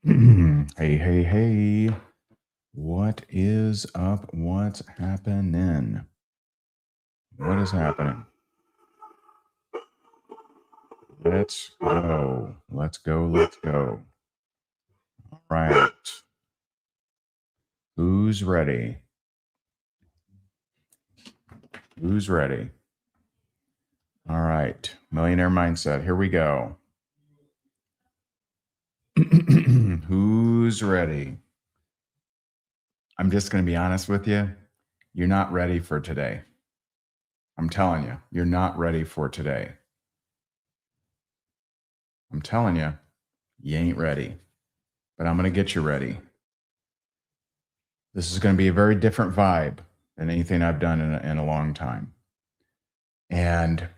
Hey, hey, hey. What is up? What's happening? What is happening? Let's go. Let's go. Let's go. All right. Who's ready? Who's ready? All right. Millionaire mindset. Here we go. Who's ready? I'm just going to be honest with you. You're not ready for today. I'm telling you, you're not ready for today. I'm telling you, you ain't ready, but I'm going to get you ready. This is going to be a very different vibe than anything I've done in a long time. And,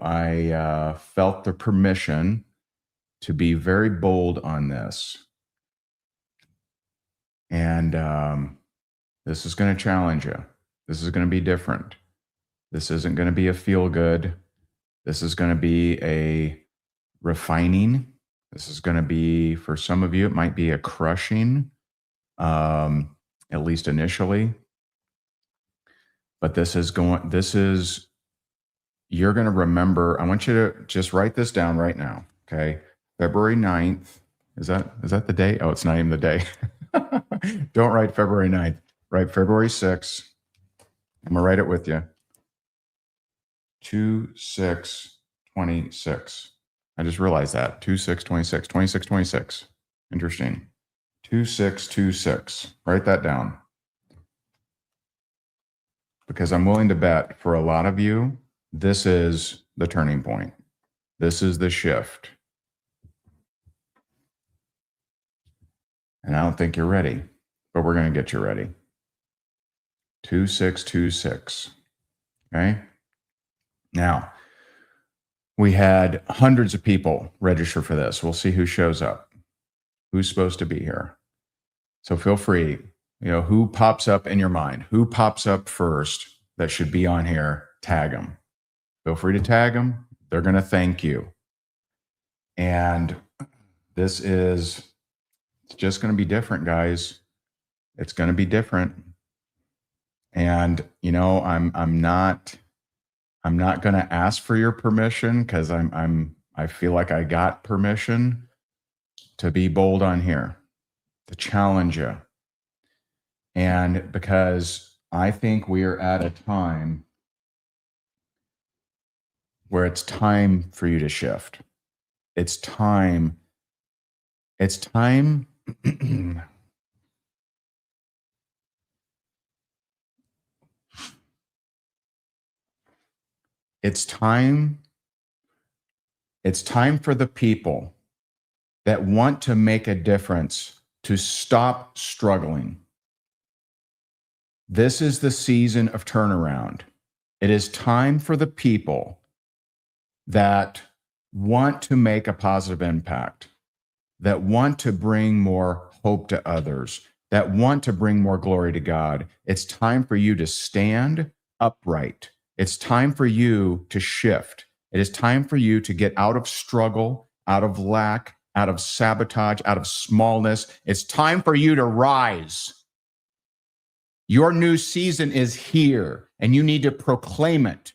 I felt the permission to be very bold on this. And this is going to challenge you. This is going to be different. This isn't going to be a feel good. This is going to be a refining. This is going to be, for some of you, it might be a crushing, at least initially. But you're going to remember. I want you to just write this down right now. Okay. February 9th. Is that the day? Oh, it's not even the day. Don't write February 9th. Write February 6th. I'm going to write it with you. 2/6/26. I just realized that. 2/6/26. 26/26. Interesting. 2/6/26. Write that down. Because I'm willing to bet for a lot of you, this is the turning point. This is the shift. And I don't think you're ready, but we're going to get you ready. 2/6/26. Okay. Now, we had hundreds of people register for this. We'll see who shows up, who's supposed to be here. So feel free, who pops up in your mind, who pops up first that should be on here, tag them. Feel free to tag them. They're going to thank you. And it's just going to be different, guys. It's going to be different. And, I'm not going to ask for your permission because I feel like I got permission to be bold on here, to challenge you. And because I think we are at a time where it's time for you to shift. It's time. It's time. It's time. It's time for the people that want to make a difference to stop struggling. This is the season of turnaround. It is time for the people that want to make a positive impact, that want to bring more hope to others, that want to bring more glory to God. It's time for you to stand upright. It's time for you to shift. It is time for you to get out of struggle, out of lack, out of sabotage, out of smallness. It's time for you to rise. Your new season is here, and you need to proclaim it.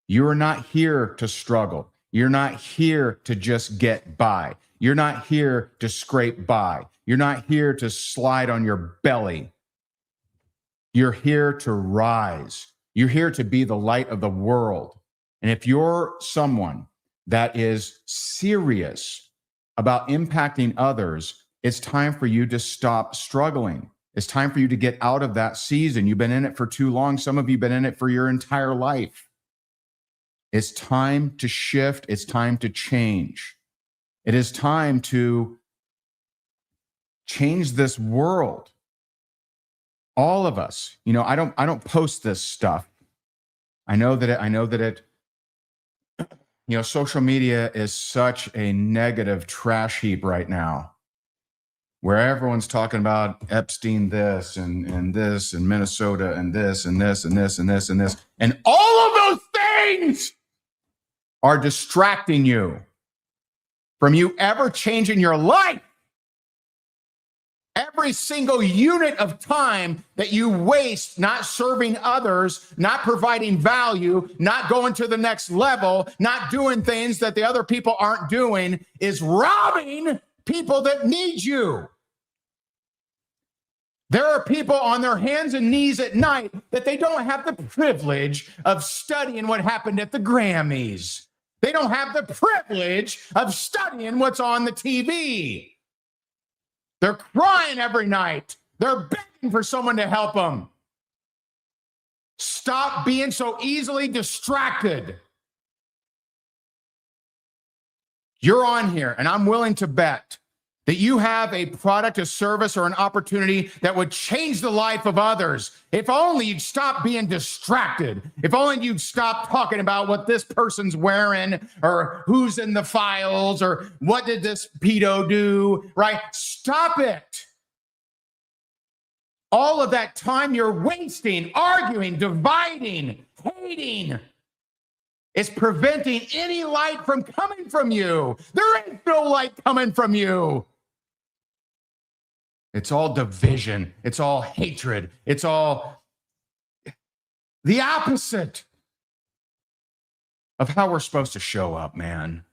You are not here to struggle. You're not here to just get by. You're not here to scrape by. You're not here to slide on your belly. You're here to rise. You're here to be the light of the world. And if you're someone that is serious about impacting others, it's time for you to stop struggling. It's time for you to get out of that season. You've been in it for too long. Some of you have been in it for your entire life. It's time to shift. It's time to change. It is time to change this world. All of us. I don't post this stuff. I know that social media is such a negative trash heap right now, where everyone's talking about Epstein this and this and Minnesota and this and this and this and this and this. And all of those things are distracting you from you ever changing your life. Every single unit of time that you waste not serving others, not providing value, not going to the next level, not doing things that the other people aren't doing is robbing people that need you. There are people on their hands and knees at night that they don't have the privilege of studying what happened at the Grammys. They don't have the privilege of studying what's on the TV. They're crying every night. They're begging for someone to help them. Stop being so easily distracted. You're on here, and I'm willing to bet that you have a product, a service, or an opportunity that would change the life of others. If only you'd stop being distracted. If only you'd stop talking about what this person's wearing or who's in the files or what did this pedo do, right? Stop it. All of that time you're wasting, arguing, dividing, hating, is preventing any light from coming from you. There is no light coming from you. It's all division. It's all hatred. It's all the opposite of how we're supposed to show up, man.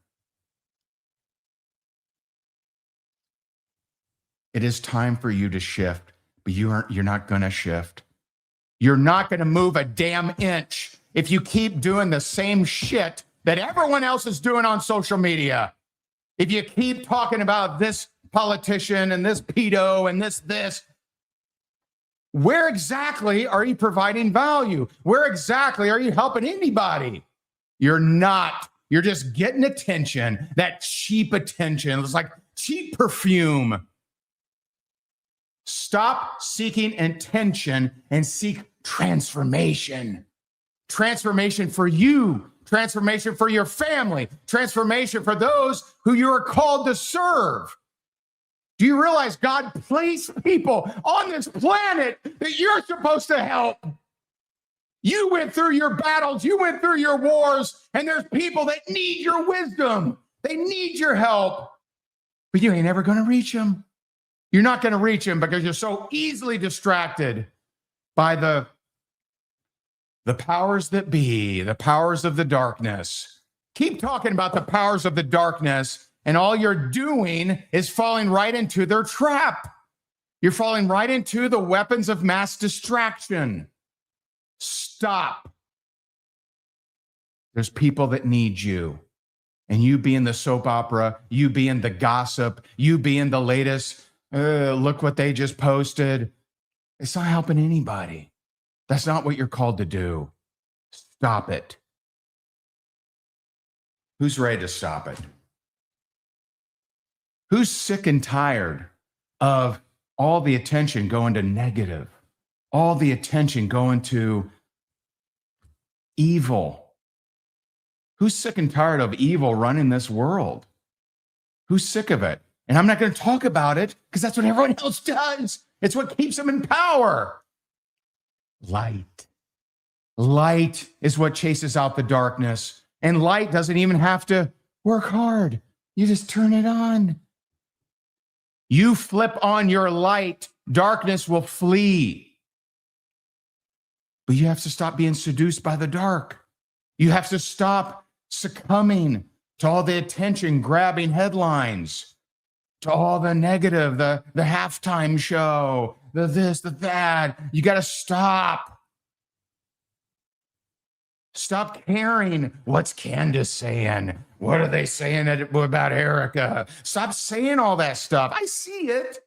It is time for you to shift, but you're not going to shift. You're not going to move a damn inch if you keep doing the same shit that everyone else is doing on social media. If you keep talking about this politician and this pedo and this, where exactly are you providing value? Where exactly are you helping anybody? You're not. You're just getting attention, that cheap attention. It's like cheap perfume. Stop seeking attention and seek transformation. Transformation for you, transformation for your family, transformation for those who you are called to serve. Do you realize God placed people on this planet that you're supposed to help? You went through your battles, you went through your wars, and there's people that need your wisdom. They need your help, but you ain't ever going to reach them. You're not going to reach them because you're so easily distracted by the powers that be, the powers of the darkness. Keep talking about the powers of the darkness, and all you're doing is falling right into their trap. You're falling right into the weapons of mass distraction. Stop. There's people that need you. And you being the soap opera, you being the gossip, you being the latest, look what they just posted. It's not helping anybody. That's not what you're called to do. Stop it. Who's ready to stop it? Who's sick and tired of all the attention going to negative, all the attention going to evil? Who's sick and tired of evil running this world? Who's sick of it? And I'm not going to talk about it because that's what everyone else does. It's what keeps them in power. Light. Light is what chases out the darkness. And light doesn't even have to work hard. You just turn it on. You flip on your light, darkness will flee. But you have to stop being seduced by the dark. You have to stop succumbing to all the attention-grabbing headlines, to all the negative, the halftime show, the this, the that. You got to stop. Stop caring. What's Candace saying? What are they saying about Erica? Stop saying all that stuff. I see it.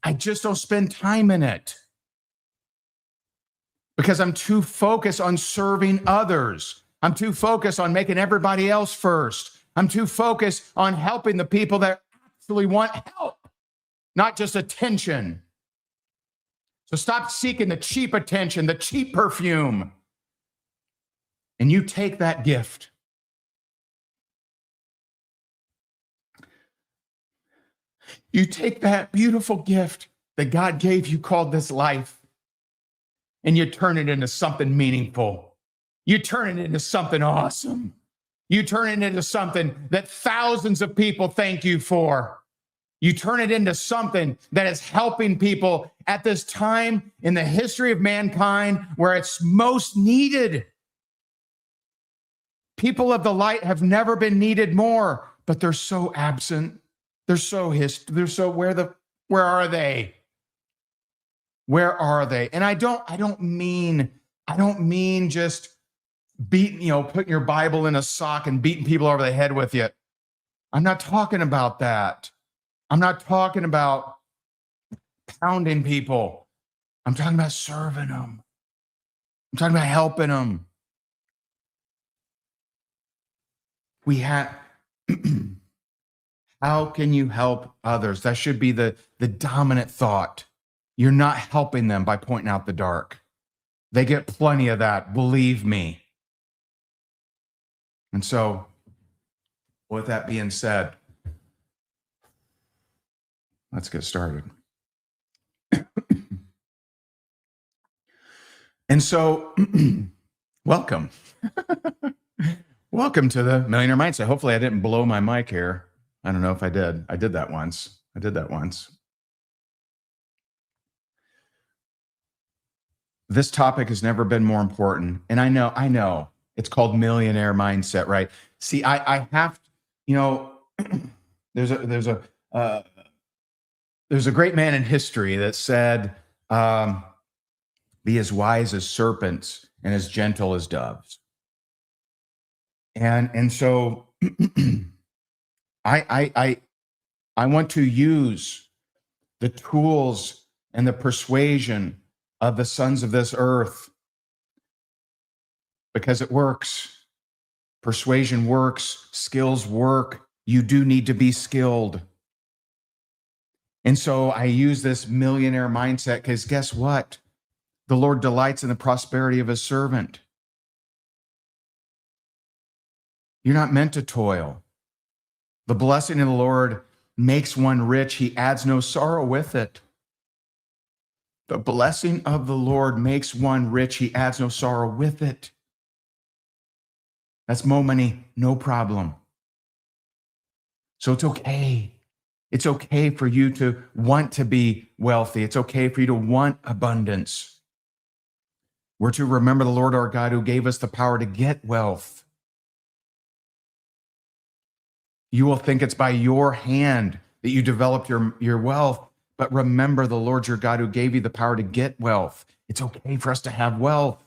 I just don't spend time in it because I'm too focused on serving others. I'm too focused on making everybody else first. I'm too focused on helping the people that actually want help, not just attention. So stop seeking the cheap attention, the cheap perfume. And you take that gift. You take that beautiful gift that God gave you called this life, and you turn it into something meaningful. You turn it into something awesome. You turn it into something that thousands of people thank you for. You turn it into something that is helping people at this time in the history of mankind where it's most needed. People of the light have never been needed more, but they're so absent. They're so where are they? Where are they? And I don't mean just beating, putting your Bible in a sock and beating people over the head with it. I'm not talking about that. I'm not talking about pounding people. I'm talking about serving them. I'm talking about helping them. How can you help others? That should be the dominant thought. You're not helping them by pointing out the dark. They get plenty of that, believe me. And so, with that being said, let's get started. And so, welcome. Welcome to the Millionaire Mindset. Hopefully I didn't blow my mic here. I don't know if I did. I did that once. This topic has never been more important. And I know. It's called Millionaire Mindset, right? See, I have, there's a great man in history that said, be as wise as serpents and as gentle as doves. And so I want to use the tools and the persuasion of the sons of this earth because it works. Persuasion works, skills work. You do need to be skilled. And so I use this millionaire mindset because guess what? The Lord delights in the prosperity of his servant. You're not meant to toil. The blessing of the Lord makes one rich. He adds no sorrow with it. The blessing of the Lord makes one rich. He adds no sorrow with it. That's mo money, no problem. So it's okay. It's okay for you to want to be wealthy. It's okay for you to want abundance. We're to remember the Lord our God who gave us the power to get wealth. You will think it's by your hand that you developed your wealth, but remember the Lord your God who gave you the power to get wealth. It's okay for us to have wealth.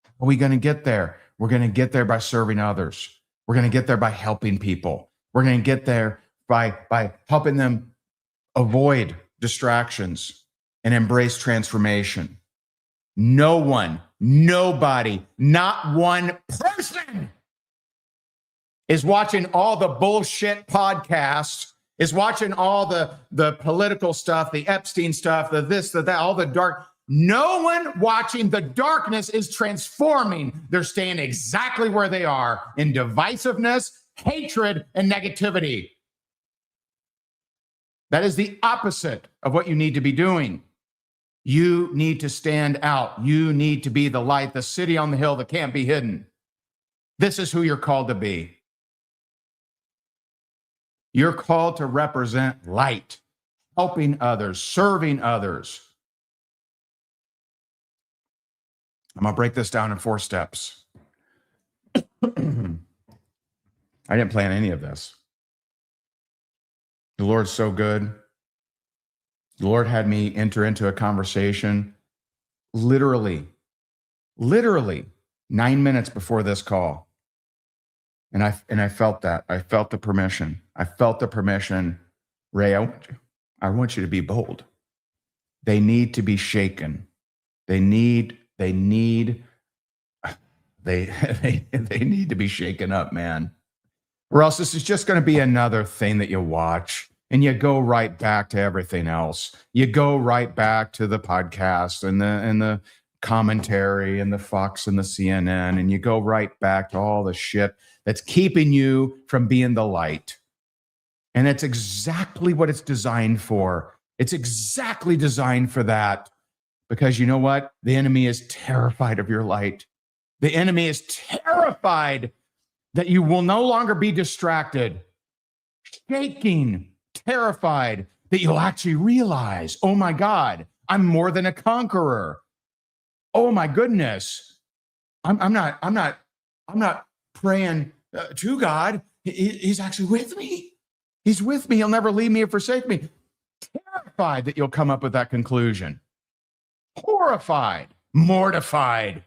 How are we going to get there? We're going to get there by serving others. We're going to get there by helping people. We're going to get there by helping them avoid distractions and embrace transformation. No one, nobody, not one person is watching all the bullshit podcasts, is watching all the political stuff, the Epstein stuff, the this, the that, all the dark. No one watching the darkness is transforming. They're staying exactly where they are in divisiveness, hatred, and negativity. That is the opposite of what you need to be doing. You need to stand out. You need to be the light, the city on the hill that can't be hidden. This is who you're called to be. You're called to represent light, helping others, serving others. I'm going to break this down in 4 steps. I didn't plan any of this. The Lord's so good. The Lord had me enter into a conversation literally 9 minutes before this call. And I felt that. I felt the permission. Ray, I want you to be bold. They need to be shaken. They need to be shaken up, man. Or else this is just going to be another thing that you watch and you go right back to everything else. You go right back to the podcast and the commentary and the Fox and the CNN, and you go right back to all the shit that's keeping you from being the light. And it's exactly what it's designed for. It's exactly designed for that. Because you know what? The enemy is terrified of your light. The enemy is terrified that you will no longer be distracted, shaking, terrified, that you'll actually realize, oh my God, I'm more than a conqueror. Oh my goodness. I'm not praying to God. He's actually with me. He's with me. He'll never leave me or forsake me. Terrified that you'll come up with that conclusion. Horrified, mortified.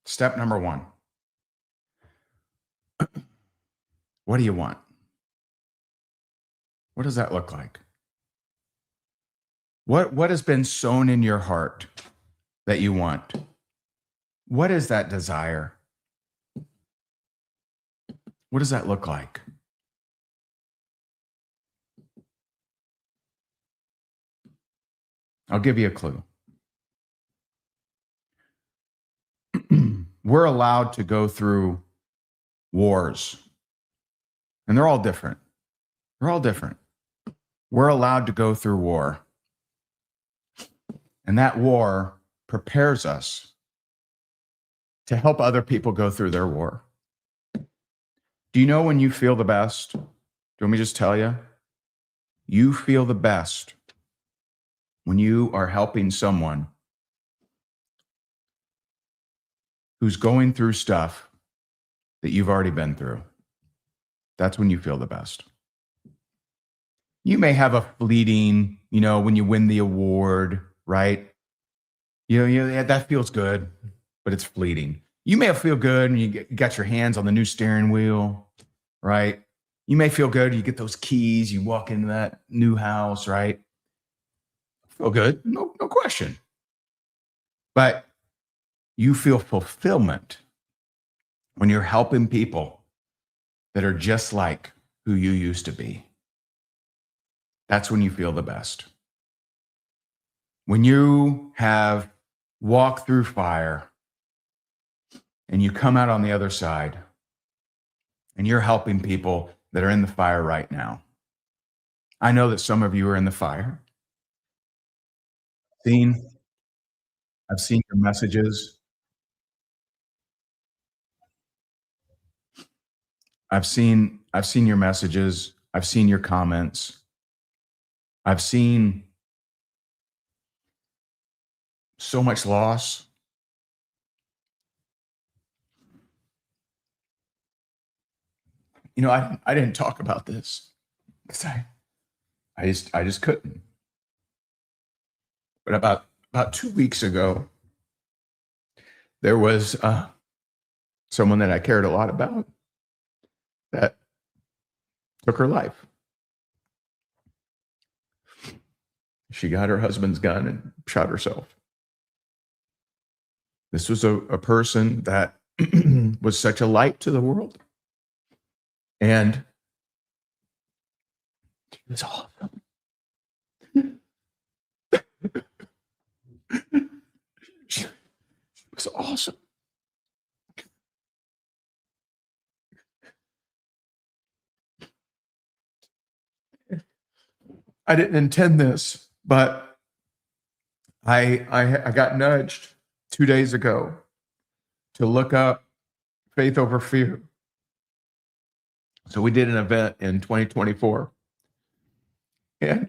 Step number 1. What do you want? What does that look like? What has been sown in your heart that you want? What is that desire? What does that look like? I'll give you a clue. We're allowed to go through wars, and they're all different. They're all different. We're allowed to go through war, and that war prepares us to help other people go through their war. Do you know when you feel the best? Do you want me to just tell you? You feel the best when you are helping someone who's going through stuff that you've already been through. That's when you feel the best. You may have a fleeting, when you win the award, right? Yeah, that feels good, but it's fleeting. You may feel good and you got your hands on the new steering wheel, right? You may feel good, you get those keys, you walk into that new house, right? Feel good, no question. But you feel fulfillment when you're helping people that are just like who you used to be. That's when you feel the best. When you have walked through fire and you come out on the other side and you're helping people that are in the fire right now. I know that some of you are in the fire. I've seen your messages. I've seen your messages. I've seen your comments. I've seen so much loss. I didn't talk about this because I just couldn't. But about 2 weeks ago, there was someone that I cared a lot about that took her life. She got her husband's gun and shot herself. This was a person that was such a light to the world. And she was awesome. She was awesome. I didn't intend this, but I got nudged 2 days ago to look up faith over fear. So we did an event in 2024, and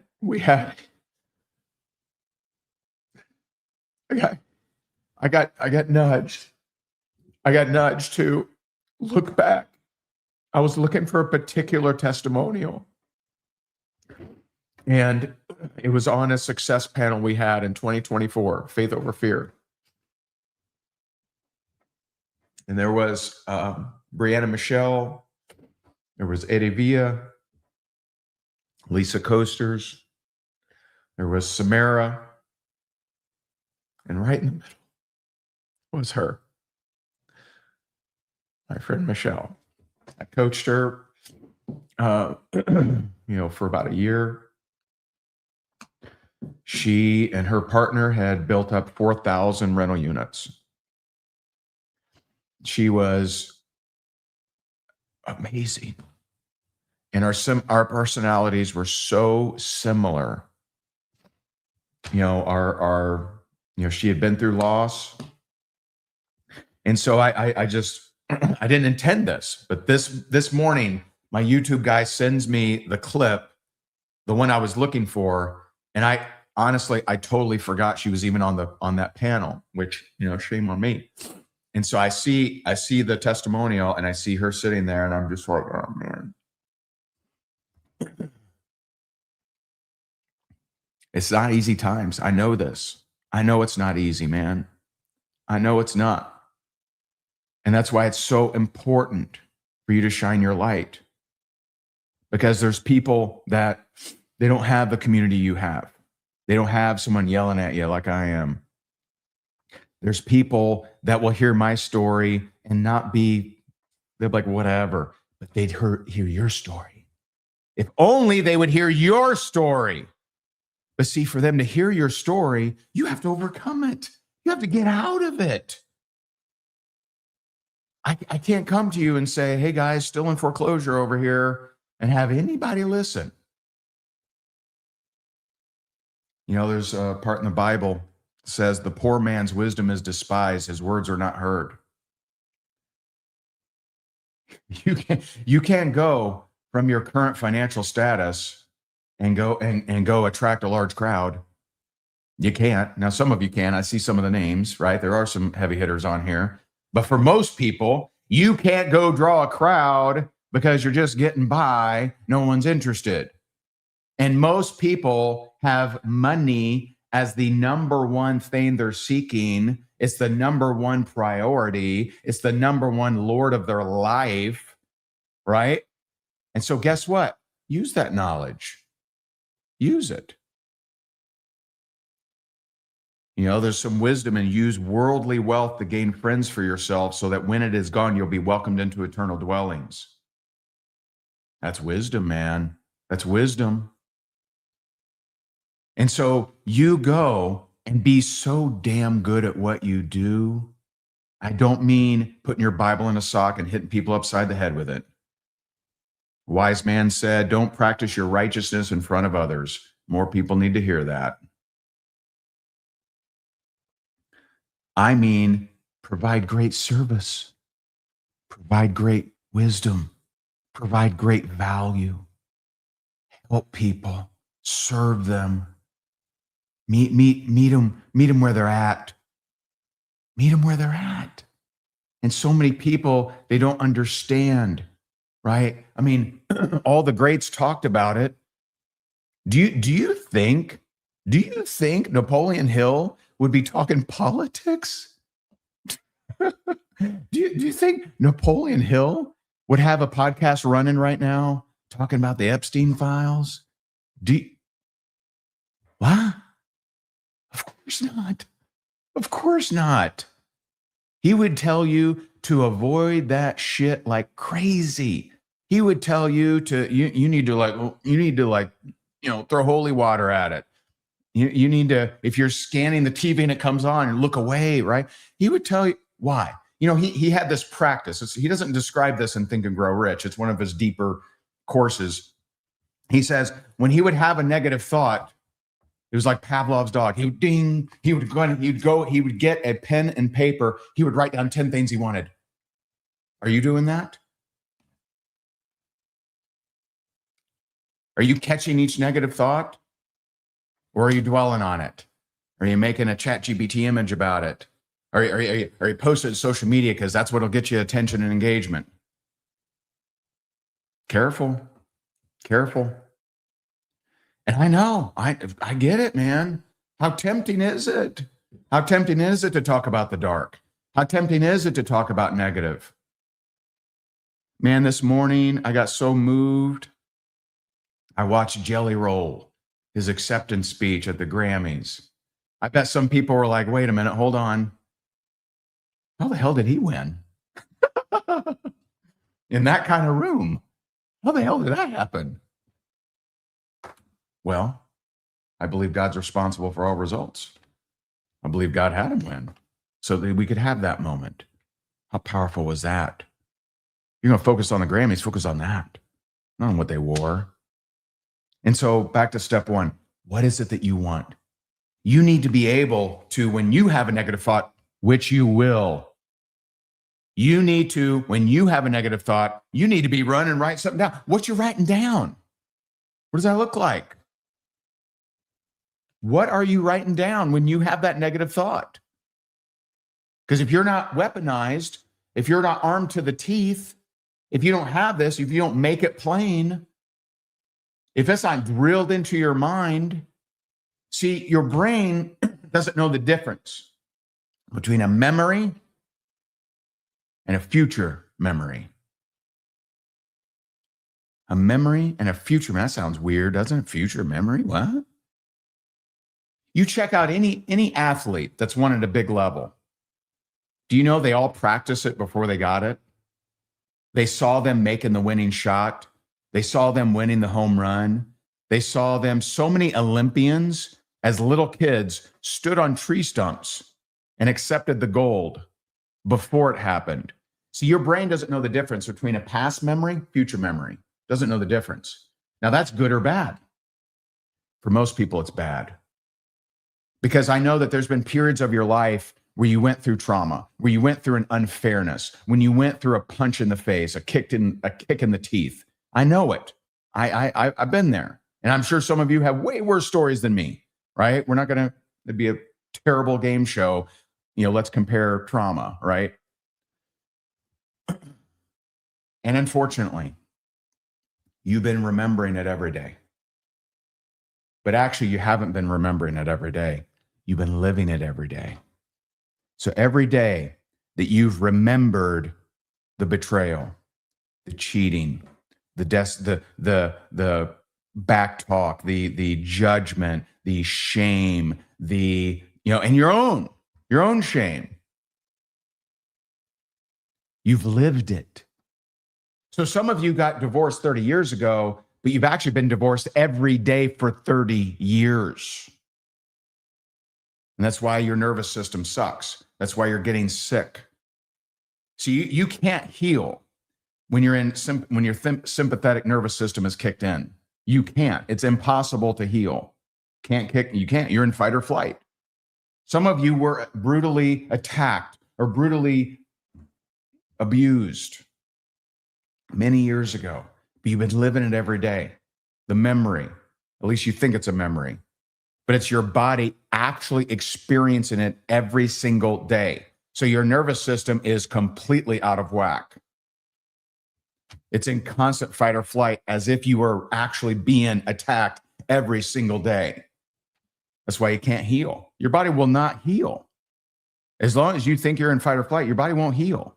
I got nudged. I got nudged to look back. I was looking for a particular testimonial, and it was on a success panel we had in 2024, Faith Over Fear. And there was Brianna Michelle, there was Eddie Villa, Lisa Coasters, there was Samara, and right in the middle was her, my friend Michelle. I coached her, for about a year. She and her partner had built up 4,000 rental units. She was amazing. And our personalities were so similar. She had been through loss. And so I just, I didn't intend this, but this morning, my YouTube guy sends me the clip, the one I was looking for. And I honestly, I totally forgot she was even on that panel, which, shame on me. And so I see the testimonial and I see her sitting there and I'm just like, oh man. It's not easy times. I know this. I know it's not easy, man. I know it's not. And that's why it's so important for you to shine your light. Because there's people that they don't have the community you have. They don't have someone yelling at you like I am. There's people that will hear my story and not be, they're like, whatever, but they'd hear your story. If only they would hear your story. But see, for them to hear your story, you have to overcome it. You have to get out of it. I can't come to you and say, hey guys, still in foreclosure over here, and have anybody listen. There's a part in the Bible that says the poor man's wisdom is despised, his words are not heard. You can't go from your current financial status and go attract a large crowd. You can't. Now, some of you can. I see some of the names, right? There are some heavy hitters on here. But for most people, you can't go draw a crowd because you're just getting by. No one's interested. And most people have money as the number one thing they're seeking. It's the number one priority. It's the number one Lord of their life, right? And so guess what? Use that knowledge. Use it. There's some wisdom in use worldly wealth to gain friends for yourself so that when it is gone, you'll be welcomed into eternal dwellings. That's wisdom, man. That's wisdom. And so you go and be so damn good at what you do. I don't mean putting your Bible in a sock and hitting people upside the head with it. Wise man said, don't practice your righteousness in front of others. More people need to hear that. I mean, provide great service, provide great wisdom, provide great value, help people, serve them, meet them where they're at. Meet them where they're at. And so many people, they don't understand, right? I mean, all the greats talked about it. Do you think Napoleon Hill would be talking politics? do you think Napoleon Hill would have a podcast running right now talking about the Epstein files? What? Of course not. Of course not. He would tell you to avoid that shit like crazy. He would tell you you need to throw holy water at it. You need to, if you're scanning the TV and it comes on, and look away, right? He would tell you why. He had this practice. He doesn't describe this in Think and Grow Rich. It's one of his deeper courses. He says when he would have a negative thought, it was like Pavlov's dog. He would ding. He would get a pen and paper. He would write down 10 things he wanted. Are you doing that? Are you catching each negative thought? Or are you dwelling on it? Are you making a ChatGPT image about it? Are you posting it to social media because that's what'll get you attention and engagement? Careful. And I know, I get it, man. How tempting is it? How tempting is it to talk about the dark? How tempting is it to talk about negative? Man, this morning I got so moved. I watched Jelly Roll, his acceptance speech at the Grammys. I bet some people were like, wait a minute, hold on. How the hell did he win? In that kind of room. How the hell did that happen? Well, I believe God's responsible for all results. I believe God had him win so that we could have that moment. How powerful was that? You're going to focus on the Grammys, focus on that, not on what they wore. And so back to step one, what is it that you want? You need to be able to, when you have a negative thought, which you will, You need to, when you have a negative thought, you need to be running, write something down. What you writing down? What does that look like? What are you writing down when you have that negative thought? Because if you're not weaponized, if you're not armed to the teeth, if you don't have this, if you don't make it plain, if it's not drilled into your mind, see, your brain doesn't know the difference between a memory and a future memory. A memory and a future memory. That sounds weird, doesn't it? Future memory? What? You check out any athlete that's won at a big level. Do you know they all practice it before they got it? They saw them making the winning shot. They saw them winning the home run. They saw them, so many Olympians as little kids stood on tree stumps and accepted the gold before it happened. See, your brain doesn't know the difference between a past memory, future memory. Doesn't know the difference. Now, that's good or bad. For most people, it's bad. Because I know that there's been periods of your life where you went through trauma, where you went through an unfairness, when you went through a punch in the face, a kick in the teeth. I know it. I've been there. And I'm sure some of you have way worse stories than me, right? We're not going to be a terrible game show. Let's compare trauma, right? And unfortunately, you've been remembering it every day. But actually, you haven't been remembering it every day. You've been living it every day. So every day that you've remembered the betrayal, the cheating, the back talk, the judgment, the shame, and your own shame, you've lived it. So some of you got divorced 30 years ago, but you've actually been divorced every day for 30 years. And that's why your nervous system sucks. That's why you're getting sick. So you can't heal when your sympathetic nervous system is kicked in. You can't. It's impossible to heal. You can't. You're in fight or flight. Some of you were brutally attacked or brutally abused many years ago, but you've been living it every day. The memory, at least you think it's a memory, but it's your body actually experiencing it every single day. So your nervous system is completely out of whack. It's in constant fight or flight, as if you were actually being attacked every single day. That's why you can't heal. Your body will not heal. As long as you think you're in fight or flight, your body won't heal.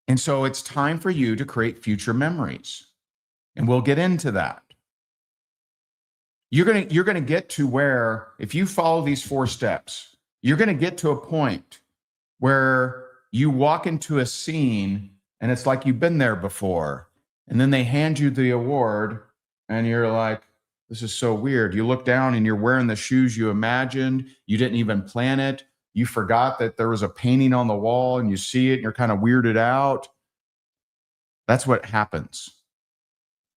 And so it's time for you to create future memories. And we'll get into that. You're going to get to where, if you follow these 4 steps, you're going to get to a point where you walk into a scene and it's like you've been there before. And then they hand you the award and you're like, this is so weird. You look down and you're wearing the shoes you imagined. You didn't even plan it. You forgot that there was a painting on the wall and you see it and you're kind of weirded out. That's what happens.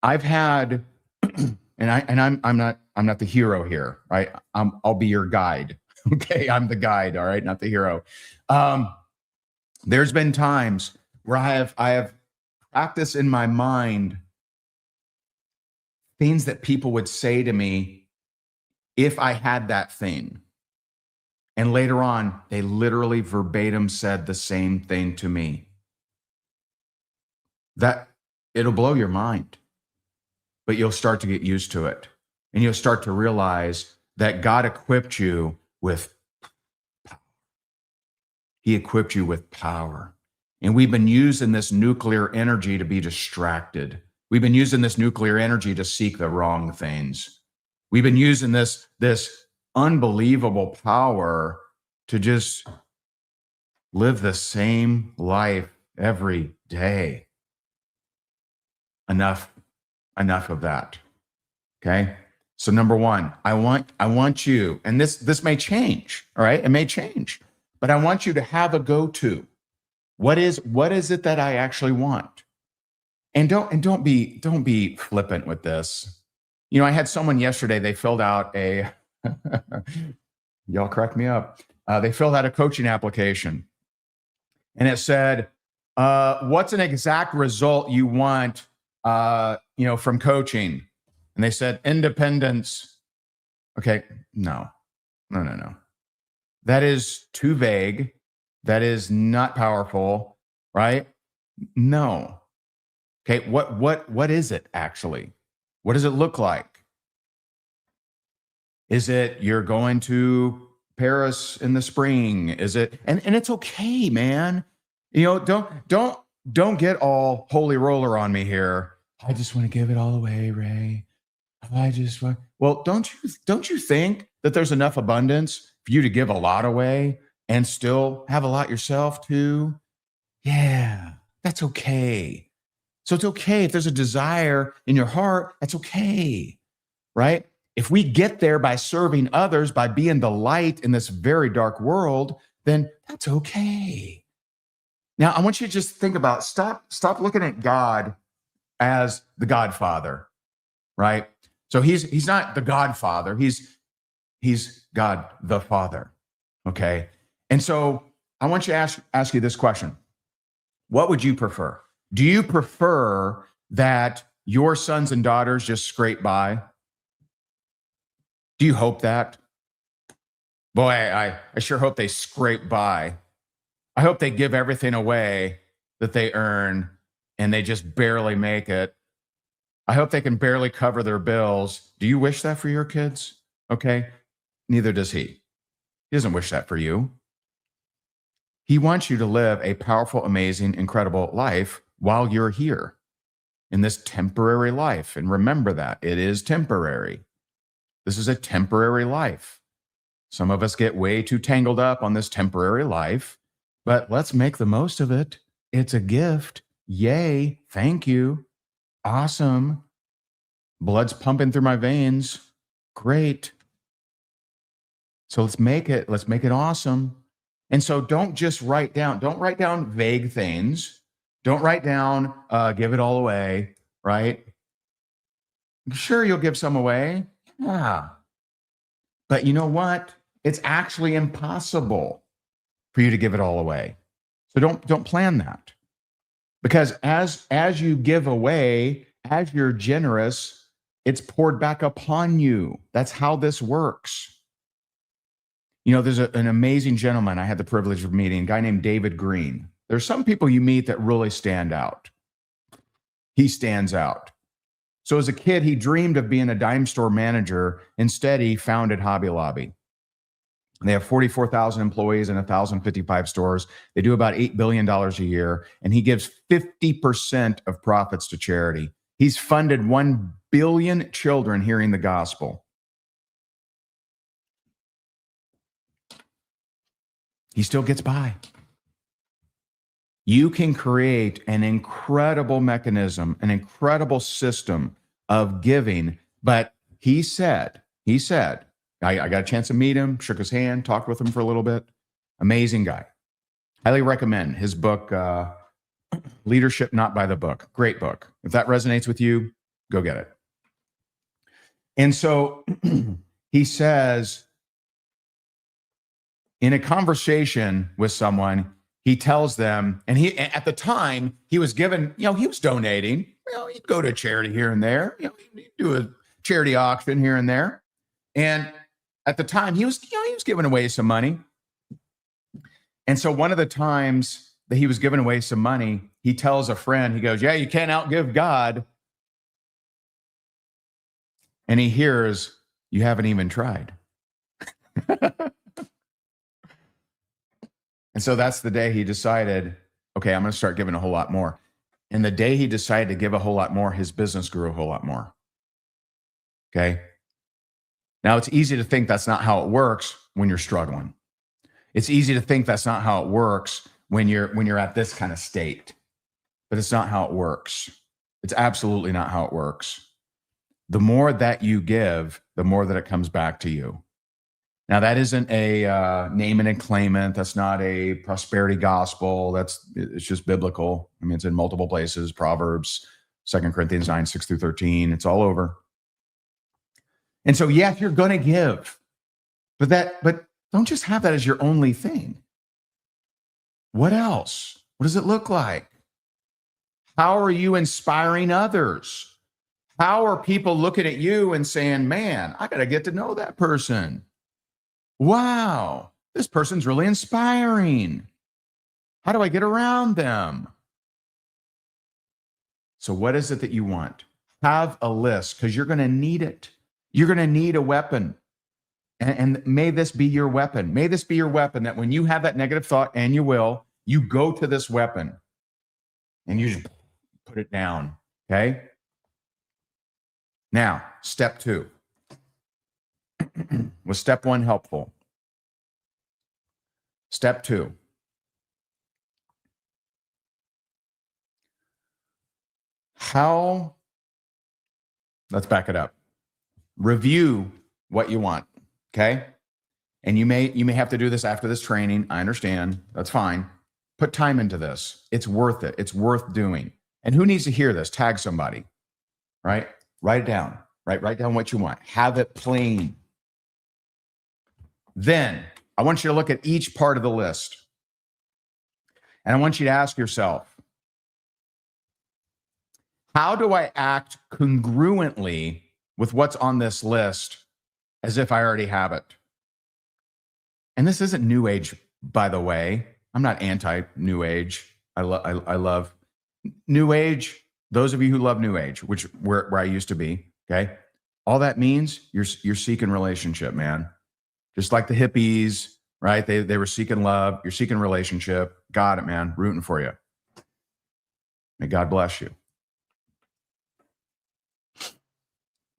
I've had, I'm not the hero here, right? I'll be your guide. Okay, I'm the guide, all right, not the hero. There's been times where I have practiced in my mind things that people would say to me if I had that thing. And later on, they literally verbatim said the same thing to me. That it'll blow your mind, but you'll start to get used to it. And you'll start to realize that God equipped you with power. He equipped you with power. And we've been using this nuclear energy to be distracted. We've been using this nuclear energy to seek the wrong things. We've been using this unbelievable power to just live the same life every day. Enough of that. Okay? So number 1, I want you, and this may change, all right? It may change, but I want you to have a go-to. What is it that I actually want? And don't be flippant with this. I had someone yesterday, they filled out a y'all crack me up. They filled out a coaching application. And it said, what's an exact result you want, from coaching? And they said, independence. Okay, no. That is too vague. That is not powerful, right? No. Okay, what is it actually? What does it look like? Is it you're going to Paris in the spring? Is it and it's okay, man. Don't get all holy roller on me here. I just want to give it all away, Ray. I just want well, don't you think that there's enough abundance for you to give a lot away and still have a lot yourself too? Yeah, that's okay. So it's okay if there's a desire in your heart, that's okay, right? If we get there by serving others, by being the light in this very dark world, then that's okay. Now, I want you to just think about stop looking at God as the Godfather, right? So he's not the Godfather, he's God the Father. Okay. And so I want you to ask you this question. What would you prefer? Do you prefer that your sons and daughters just scrape by? Do you hope that? Boy, I sure hope they scrape by. I hope they give everything away that they earn and they just barely make it. I hope they can barely cover their bills. Do you wish that for your kids? Okay. Neither does he. He doesn't wish that for you. He wants you to live a powerful, amazing, incredible life while you're here in this temporary life. And remember that it is temporary. This is a temporary life. Some of us get way too tangled up on this temporary life, but let's make the most of it. It's a gift. Yay. Thank you. Awesome. Blood's pumping through my veins. Great. So let's make it awesome. And so don't write down vague things. Don't write down, give it all away, right? Sure, you'll give some away. Yeah. But you know what? It's actually impossible for you to give it all away. So don't plan that. Because as you give away, as you're generous, it's poured back upon you. That's how this works. There's an amazing gentleman I had the privilege of meeting, a guy named David Green. There's some people you meet that really stand out. He stands out. So as a kid, he dreamed of being a dime store manager. Instead, he founded Hobby Lobby. They have 44,000 employees in 1,055 stores. They do about $8 billion a year, and he gives 50% of profits to charity. He's funded 1 billion children hearing the gospel. He still gets by. You can create an incredible mechanism, an incredible system of giving. But he said, I got a chance to meet him, shook his hand, talked with him for a little bit. Amazing guy. Highly recommend his book, Leadership Not by the Book. Great book. If that resonates with you, go get it. And so he says, in a conversation with someone, he tells them, and at the time, he was given, he was donating. He'd go to a charity here and there. He'd do a charity auction here and there. And at the time, he was giving away some money. And so one of the times that he was giving away some money, he tells a friend, he goes, yeah, you can't outgive God. And he hears, you haven't even tried. And so that's the day he decided, okay, I'm going to start giving a whole lot more. And the day he decided to give a whole lot more, his business grew a whole lot more. Okay. Now it's easy to think that's not how it works when you're struggling. It's easy to think that's not how it works when you're at this kind of state, but it's not how it works. It's absolutely not how it works. The more that you give, the more that it comes back to you. Now, that isn't a name it and claim it. That's not a prosperity gospel. It's just biblical. I mean, it's in multiple places, Proverbs, 2 Corinthians 9, 6 through 13. It's all over. And so, yes, you're going to give, but don't just have that as your only thing. What else? What does it look like? How are you inspiring others? How are people looking at you and saying, man, I got to get to know that person? Wow, this person's really inspiring. How do I get around them? So, what is it that you want? Have a list because you're going to need it. You're going to need a weapon. And may this be your weapon. May this be your weapon that when you have that negative thought, and you will, you go to this weapon and you just put it down. Okay. Now, step 2. Was step 1 helpful? Step 2. Let's back it up. Review what you want. Okay. And you may have to do this after this training. I understand. That's fine. Put time into this. It's worth it. It's worth doing. And who needs to hear this? Tag somebody, right? Write it down, right? Write down what you want. Have it plain. Then I want you to look at each part of the list. And I want you to ask yourself, how do I act congruently with what's on this list as if I already have it? And this isn't New Age, by the way. I'm not anti-New Age. I love New Age. Those of you who love New Age, where I used to be, okay? All that means you're seeking relationship, man. Just like the hippies, right? They were seeking love. You're seeking relationship. Got it, man. Rooting for you. May God bless you.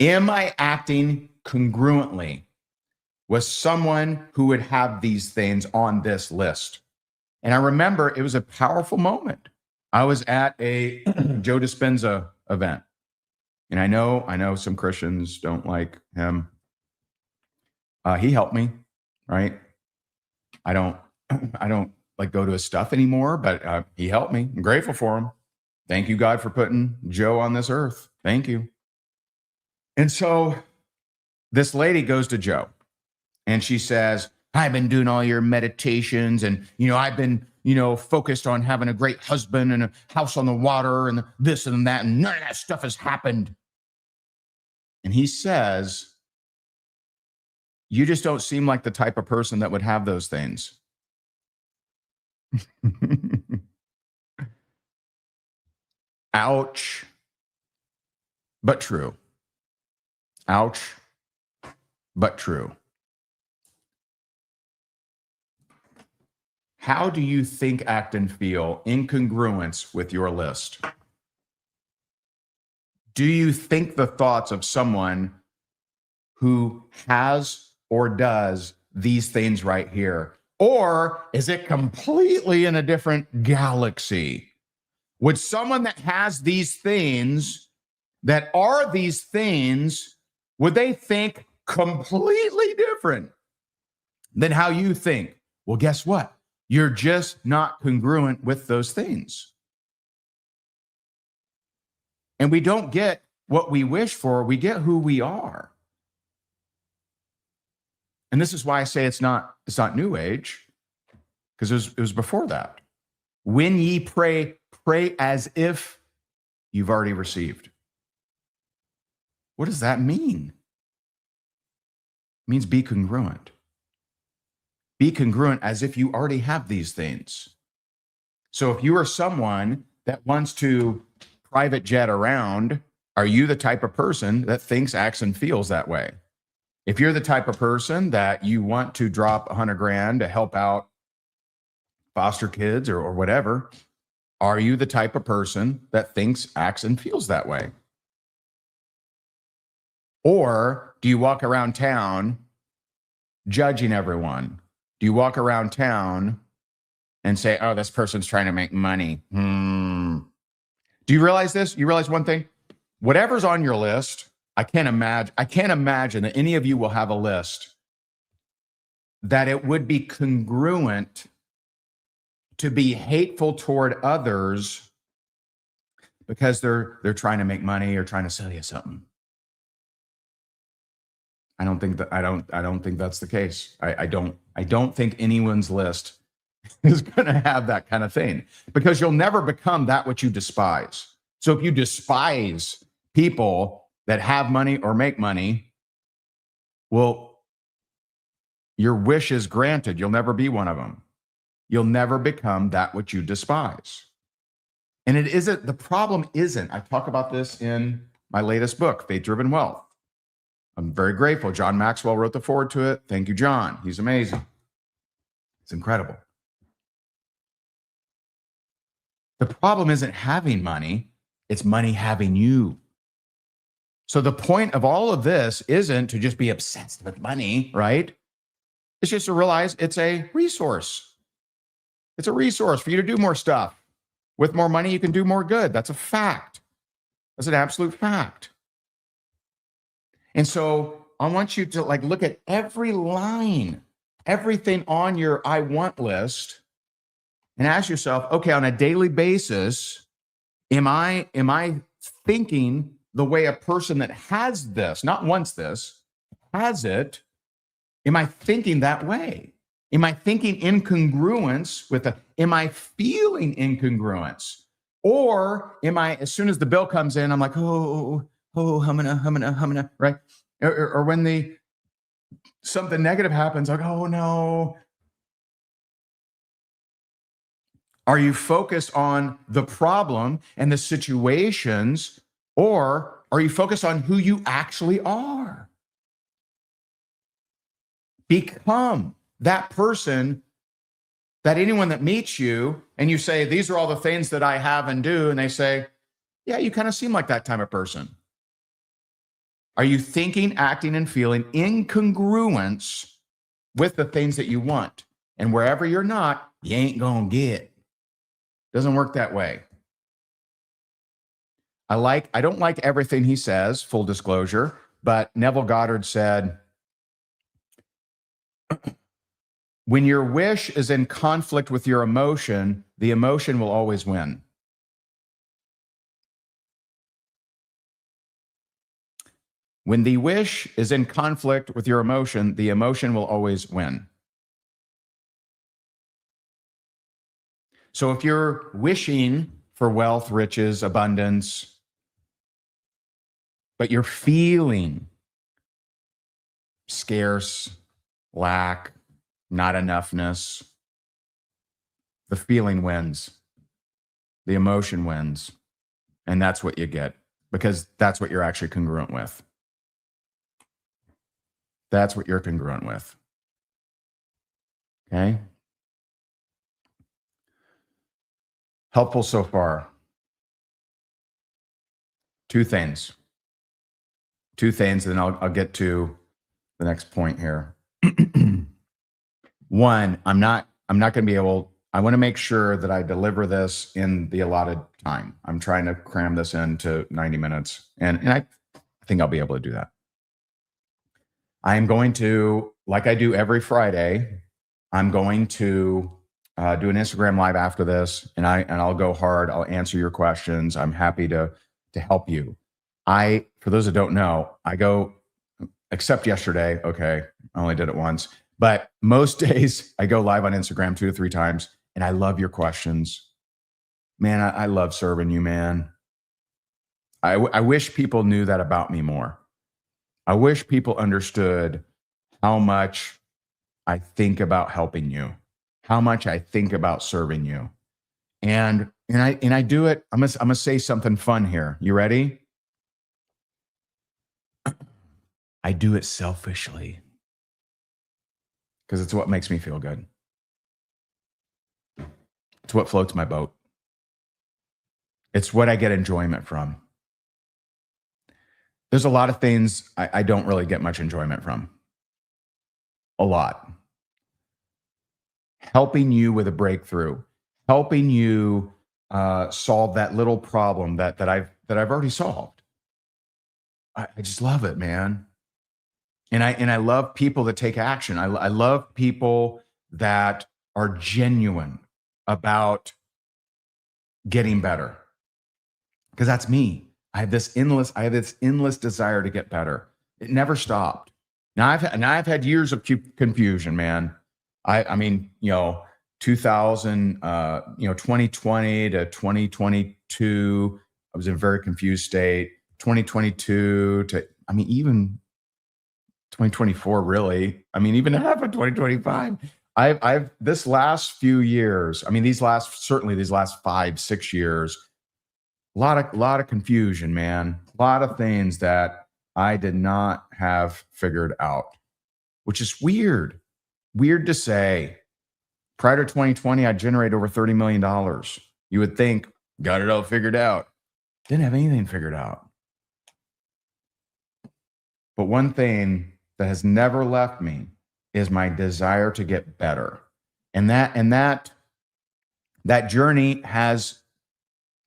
Am I acting congruently with someone who would have these things on this list? And I remember it was a powerful moment. I was at a Joe Dispenza event. And I know some Christians don't like him. He helped me, right? I don't like go to his stuff anymore, but he helped me. I'm grateful for him. Thank you, God, for putting Joe on this earth. Thank you. And so this lady goes to Joe and she says, I've been doing all your meditations and, I've been, focused on having a great husband and a house on the water and this and that. And none of that stuff has happened. And he says, you just don't seem like the type of person that would have those things. Ouch. But true. Ouch. But true. How do you think, act, and feel in congruence with your list? Do you think the thoughts of someone who has or does these things right here? Or is it completely in a different galaxy? Would someone that has these things, that are these things, would they think completely different than how you think? Well, guess what? You're just not congruent with those things. And we don't get what we wish for, we get who we are. And this is why I say it's not New Age, because it was before that. When ye pray, pray as if you've already received. What does that mean? It means be congruent. Be congruent as if you already have these things. So if you are someone that wants to private jet around, are you the type of person that thinks, acts, and feels that way? If you're the type of person that you want to drop $100,000 to help out foster kids or whatever, are you the type of person that thinks, acts, and feels that way? Or do you walk around town judging everyone? Do you walk around town and say, oh, this person's trying to make money? Do you realize this? You realize one thing? Whatever's on your list, I can't imagine that any of you will have a list that it would be congruent to be hateful toward others because they're trying to make money or trying to sell you something. I don't think that's the case. I don't think anyone's list is going to have that kind of thing, because you'll never become that which you despise. So if you despise people that have money or make money, well, your wish is granted. You'll never be one of them. You'll never become that which you despise. And it isn't, the problem isn't, I talk about this in my latest book, Faith Driven Wealth. I'm very grateful. John Maxwell wrote the foreword to it. Thank you, John. He's amazing. It's incredible. The problem isn't having money, it's money having you. So the point of all of this isn't to just be obsessed with money, right? It's just to realize it's a resource. It's a resource for you to do more stuff. With more money, you can do more good. That's a fact. That's an absolute fact. And so I want you to look at every line, everything on your I want list, and ask yourself, okay, on a daily basis, am I thinking the way a person that has this, not wants this, has it? Am I thinking that way? Am I thinking incongruence with am I feeling incongruence? Or am I, as soon as the bill comes in, I'm like, humana, right? Or when something negative happens, like, oh no. Are you focused on the problem and the situations, or are you focused on who you actually are? Become that person that anyone that meets you and you say, these are all the things that I have and do, and they say, yeah, you kind of seem like that type of person. Are you thinking, acting, and feeling incongruence with the things that you want? And wherever you're not, you ain't gonna get. Doesn't work that way. I don't like everything he says, full disclosure, but Neville Goddard said, when your wish is in conflict with your emotion, the emotion will always win. When the wish is in conflict with your emotion, the emotion will always win. So if you're wishing for wealth, riches, abundance, but you're feeling scarce, lack, not enoughness, the feeling wins. The emotion wins. And that's what you get, because that's what you're actually congruent with. That's what you're congruent with. Okay? Helpful so far. Two things, and then I'll get to the next point here. One, I'm not going to be able, I want to make sure that I deliver this in the allotted time. I'm trying to cram this into 90 minutes, and I think I'll be able to do that. I am going to, like I do every Friday, I'm going to do an Instagram live after this, and I'll go hard. I'll answer your questions. I'm happy to help you. For those that don't know, I go, except yesterday, okay, I only did it once, but most days I go live on Instagram 2 to 3 times, and I love your questions. Man, I love serving you, man. I wish people knew that about me more. I wish people understood how much I think about helping you, how much I think about serving you. And I do it. I'm gonna say something fun here. You ready? I do it selfishly because it's what makes me feel good. It's what floats my boat. It's what I get enjoyment from. There's a lot of things I don't really get much enjoyment from. A lot. Helping you with a breakthrough, helping you solve that little problem that I've already solved. I just love it, man. And I love people that take action. I love people that are genuine about getting better, because that's me. I have this endless desire to get better. It never stopped. Now I've had years of confusion, man. I mean, 2020 to 2022, I was in a very confused state. 2022 to, even 2024, really. Even half of 2025. I've this last few years, certainly these last 5-6 years, a lot of confusion, man. A lot of things that I did not have figured out, which is weird. Weird to say. Prior to 2020, I generated over $30 million. You would think, got it all figured out. Didn't have anything figured out. But one thing that has never left me is my desire to get better. And that journey has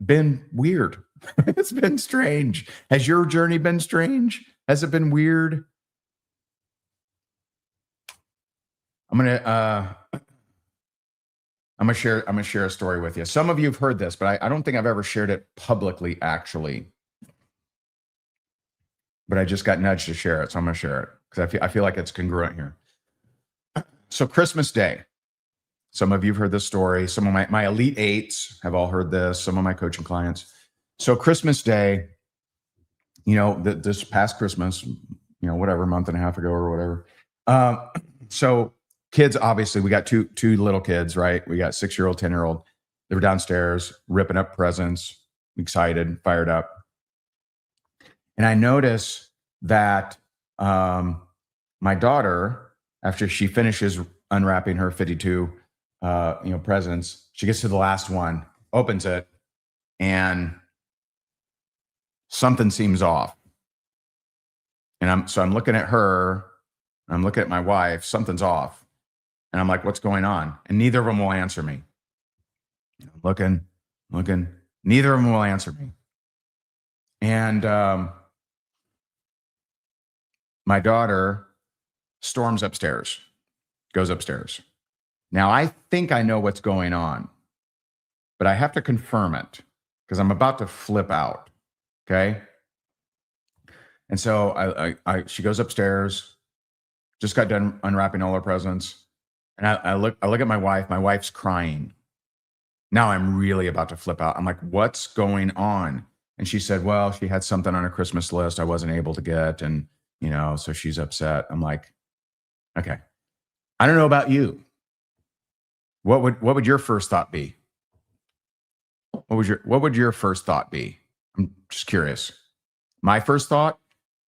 been weird. It's been strange. Has your journey been strange? Has it been weird? I'm gonna share a story with you. Some of you have heard this, but I don't think I've ever shared it publicly, actually. But I just got nudged to share it, so I'm gonna share it because I feel like it's congruent here. So Christmas Day. Some of you have heard this story. Some of my elite eights have all heard this. Some of my coaching clients. So Christmas Day, this past Christmas, whatever, month and a half ago or whatever. So kids, obviously, we got two little kids, right? We got 6-year-old, 10-year-old. They were downstairs ripping up presents, excited, fired up. And I notice that my daughter, after she finishes unwrapping her 52 presents, she gets to the last one, opens it, and something seems off. And I'm looking at her, I'm looking at my wife, something's off. And I'm like, what's going on? And neither of them will answer me. Looking, neither of them will answer me. And my daughter storms upstairs, goes upstairs. Now, I think I know what's going on, but I have to confirm it because I'm about to flip out, okay? And so she goes upstairs, just got done unwrapping all her presents, and I look at my wife. My wife's crying. Now I'm really about to flip out. I'm like, what's going on? And she said, well, she had something on her Christmas list I wasn't able to get, and so she's upset. I'm like, okay. I don't know about you. What would your first thought be? What would your first thought be? I'm just curious. My first thought,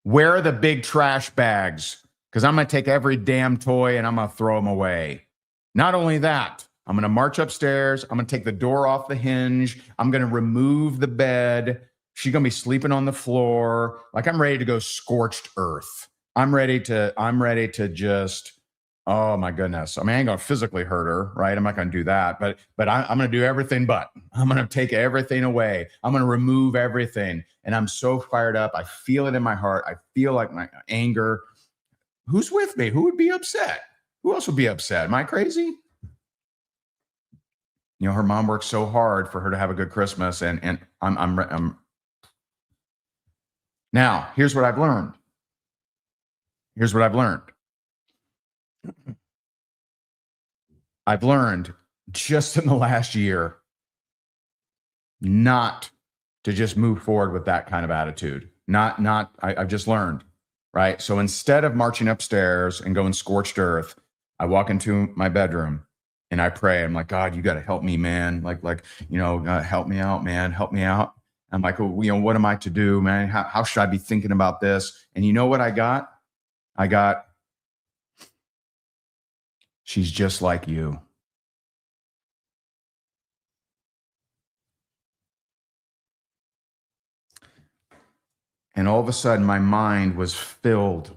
where are the big trash bags? Because I'm going to take every damn toy and I'm going to throw them away. Not only that, I'm going to march upstairs. I'm going to take the door off the hinge. I'm going to remove the bed. She's going to be sleeping on the floor. Like, I'm ready to go scorched earth. I'm ready to just, oh my goodness. I ain't going to physically hurt her, right? I'm not going to do that, but I'm going to do everything but. I'm going to take everything away. I'm going to remove everything. And I'm so fired up. I feel it in my heart. I feel like my anger. Who's with me? Who would be upset? Who else would be upset? Am I crazy? Her mom worked so hard for her to have a good Christmas, and I'm now, here's what I've learned. I've learned just in the last year not to just move forward with that kind of attitude. I've just learned, right? So instead of marching upstairs and going scorched earth, I walk into my bedroom and I pray. I'm like, God, you got to help me, man. Help me out, man. Help me out. I'm like, what am I to do, man? How should I be thinking about this? And you know what I got? She's just like you. And all of a sudden, my mind was filled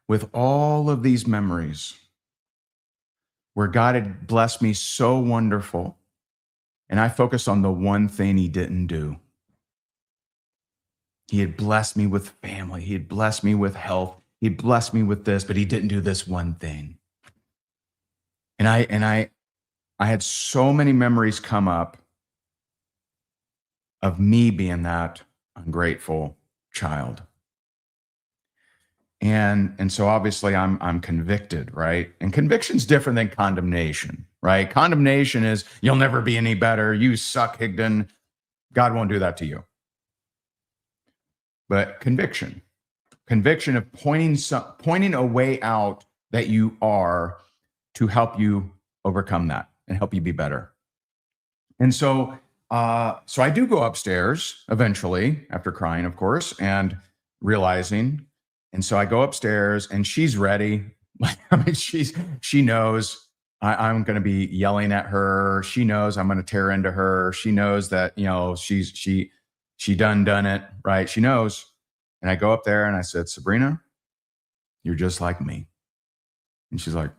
with all of these memories where God had blessed me so wonderful. And I focused on the one thing he didn't do. He had blessed me with family. He had blessed me with health. He blessed me with this, but he didn't do this one thing. And I had so many memories come up of me being that ungrateful child. And so obviously I'm convicted, right? And conviction's different than condemnation, right? Condemnation is you'll never be any better. You suck, Higdon. God won't do that to you. But conviction of pointing a way out that you are to help you overcome that and help you be better. And so I do go upstairs eventually after crying, of course, and realizing. And so I go upstairs and she's ready. I mean, she knows I'm going to be yelling at her. She knows I'm going to tear into her. She knows that, she done it, right? She knows. And I go up there and I said, Sabrina, you're just like me. And she's like,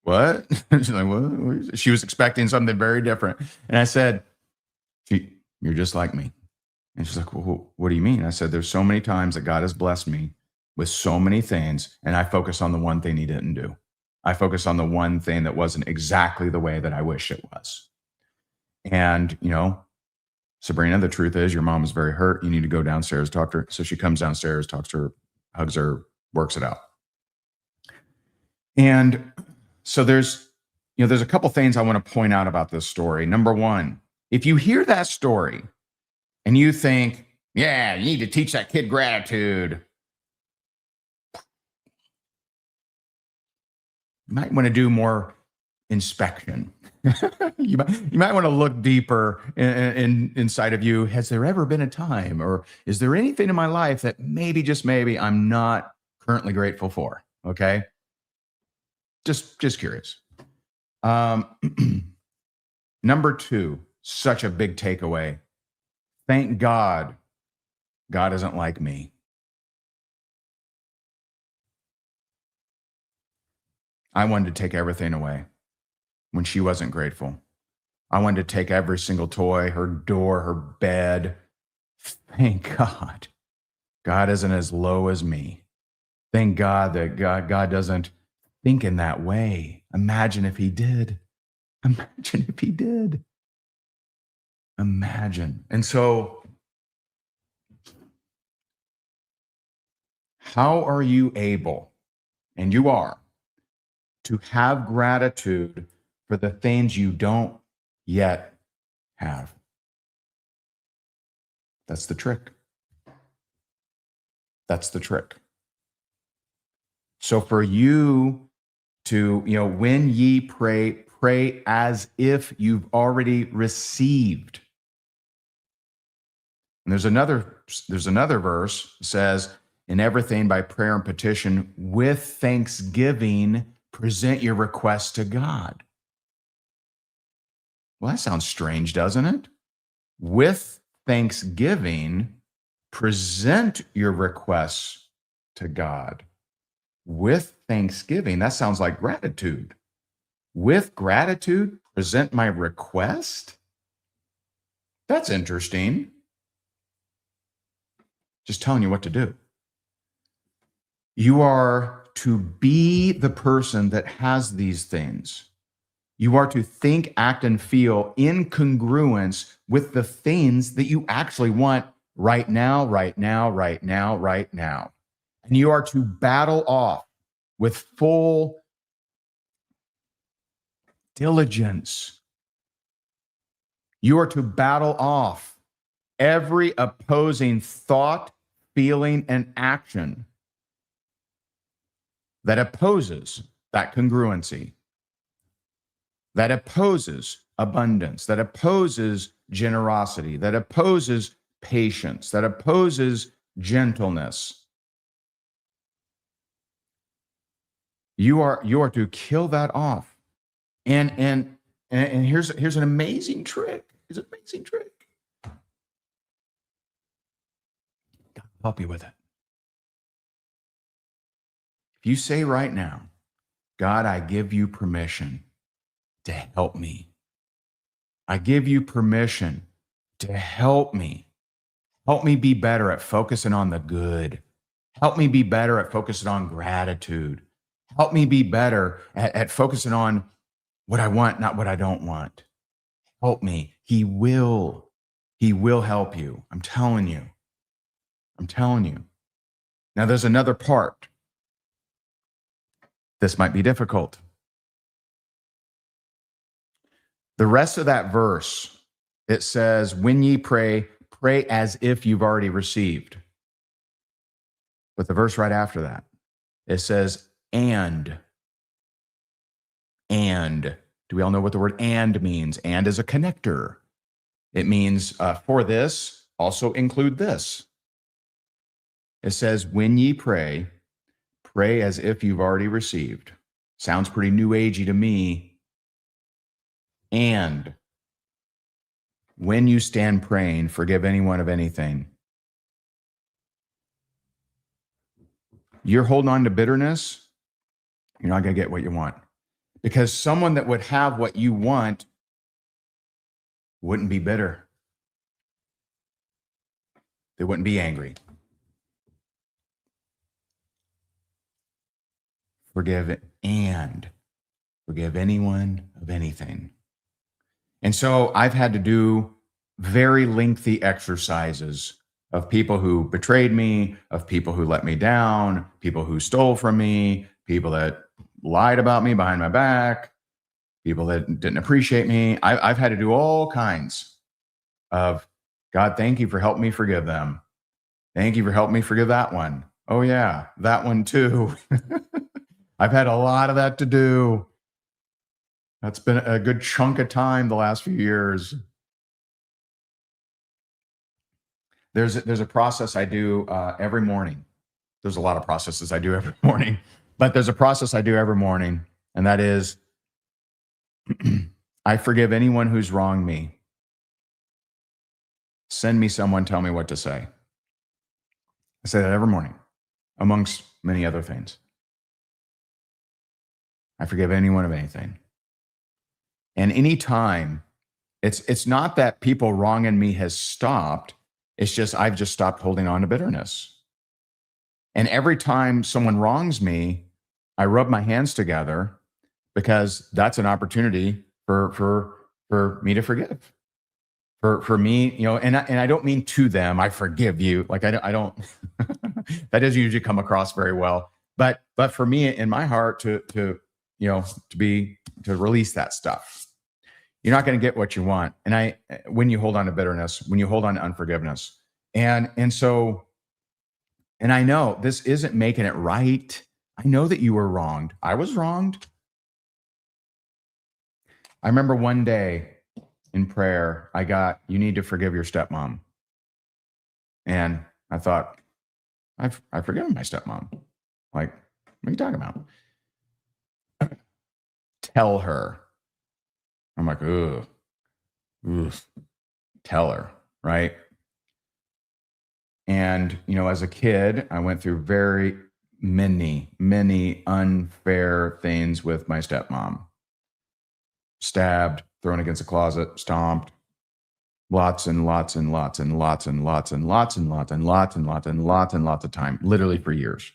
what? She's like, what? She was expecting something very different. And I said, you're just like me. And she's like, well, what do you mean? I said, there's so many times that God has blessed me with so many things, and I focus on the one thing he didn't do. I focus on the one thing that wasn't exactly the way that I wish it was. And, Sabrina, the truth is your mom is very hurt. You need to go downstairs, talk to her. So she comes downstairs, talks to her, hugs her, works it out. And so there's a couple things I want to point out about this story. Number one, if you hear that story and you think, yeah, you need to teach that kid gratitude, you might want to do more inspection. you might want to look deeper inside of you. Has there ever been a time, or is there anything in my life that maybe, just maybe, I'm not currently grateful for? Okay. Just curious. Number two, such a big takeaway. Thank God, God isn't like me. I wanted to take everything away when she wasn't grateful. I wanted to take every single toy, her door, her bed. Thank God, God isn't as low as me. Thank God that God doesn't think in that way. Imagine if he did. Imagine if he did. Imagine. And so, how are you able, and you are, to have gratitude for the things you don't yet have? That's the trick. That's the trick. So for you to, when ye pray, pray as if you've already received. And there's another verse that says, in everything by prayer and petition with thanksgiving, present your requests to God. Well, that sounds strange, doesn't it? With thanksgiving, present your requests to God. With thanksgiving, that sounds like gratitude. With gratitude, present my request? That's interesting. Just telling you what to do. You are to be the person that has these things. You are to think, act, and feel in congruence with the things that you actually want right now, right now, right now, right now. And you are to battle off with full diligence. You are to battle off every opposing thought, feeling, and action that opposes that congruency, that opposes abundance, that opposes generosity, that opposes patience, that opposes gentleness. You are to kill that off. And here's an amazing trick. It's an amazing trick. God will help you with it. If you say right now, God, I give you permission to help me. I give you permission to help me. Help me be better at focusing on the good. Help me be better at focusing on gratitude. Help me be better at focusing on what I want, not what I don't want. Help me. He will help you. I'm telling you. Now, there's another part. This might be difficult. The rest of that verse, it says, when ye pray, pray as if you've already received. But the verse right after that, it says, and. Do we all know what the word and means? And is a connector. It means for this, also include this. It says, when ye pray, pray as if you've already received. Sounds pretty new agey to me. And when you stand praying, forgive anyone of anything. You're holding on to bitterness, you're not going to get what you want. Because someone that would have what you want wouldn't be bitter. They wouldn't be angry. Forgive it and forgive anyone of anything. And so I've had to do very lengthy exercises of people who betrayed me, of people who let me down, people who stole from me, people that lied about me behind my back, people that didn't appreciate me. I've had to do all kinds of, God, thank you for helping me forgive them. Thank you for helping me forgive that one. Oh yeah, that one too. I've had a lot of that to do. That's been a good chunk of time the last few years. There's a process I do every morning. There's a lot of processes I do every morning, but there's a process I do every morning, and that is I forgive anyone who's wronged me. Send me someone, tell me what to say. I say that every morning, amongst many other things. I forgive anyone of anything. And anytime, it's not that people wronging me has stopped. It's just I've just stopped holding on to bitterness. And every time someone wrongs me, I rub my hands together because that's an opportunity for me to forgive. For me, you know, and I don't mean to them, I forgive you. Like I don't that doesn't usually come across very well. But for me in my heart to release that stuff. You're not going to get what you want. And when you hold on to bitterness, when you hold on to unforgiveness. And I know this isn't making it right. I know that you were wronged. I was wronged. I remember one day in prayer, I got, you need to forgive your stepmom. And I thought, I've forgiven my stepmom. Like, what are you talking about? Tell her. I'm like, ugh, tell her, right? And, you know, as a kid, I went through very many unfair things with my stepmom. Stabbed, thrown against a closet, stomped, lots of time, literally for years.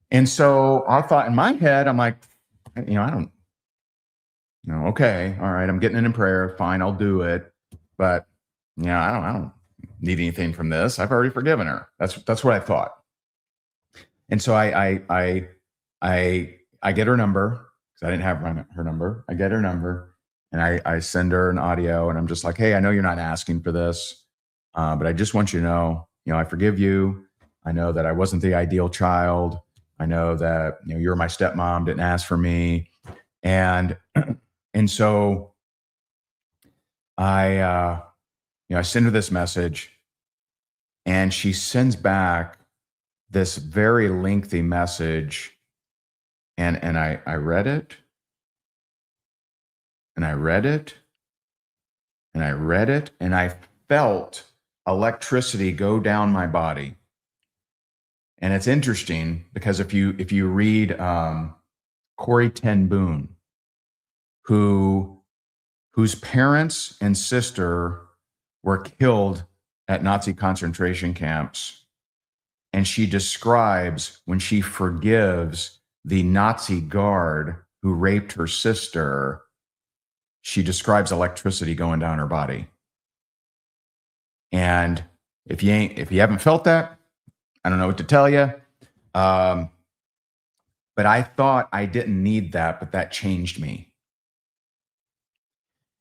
And so I thought in my head, I'm like, you know, I don't, no, okay, all right, I'm getting it in prayer, fine, I'll do it. But yeah, I don't need anything from this. I've already forgiven her. That's what I thought. And so I get her number because I didn't have her number. I get her number and I send her an audio and I'm just like, hey, I know you're not asking for this, but I just want you to know, I forgive you. I know that I wasn't the ideal child. I know that, you're my stepmom, didn't ask for me. And so I send her this message and she sends back this very lengthy message. And I read it and I read it and I read it and I felt electricity go down my body. And it's interesting because if you read Corrie ten Boom, whose parents and sister were killed at Nazi concentration camps, and she describes when she forgives the Nazi guard who raped her sister, she describes electricity going down her body. And if you haven't felt that, I don't know what to tell you. But I thought I didn't need that, but that changed me.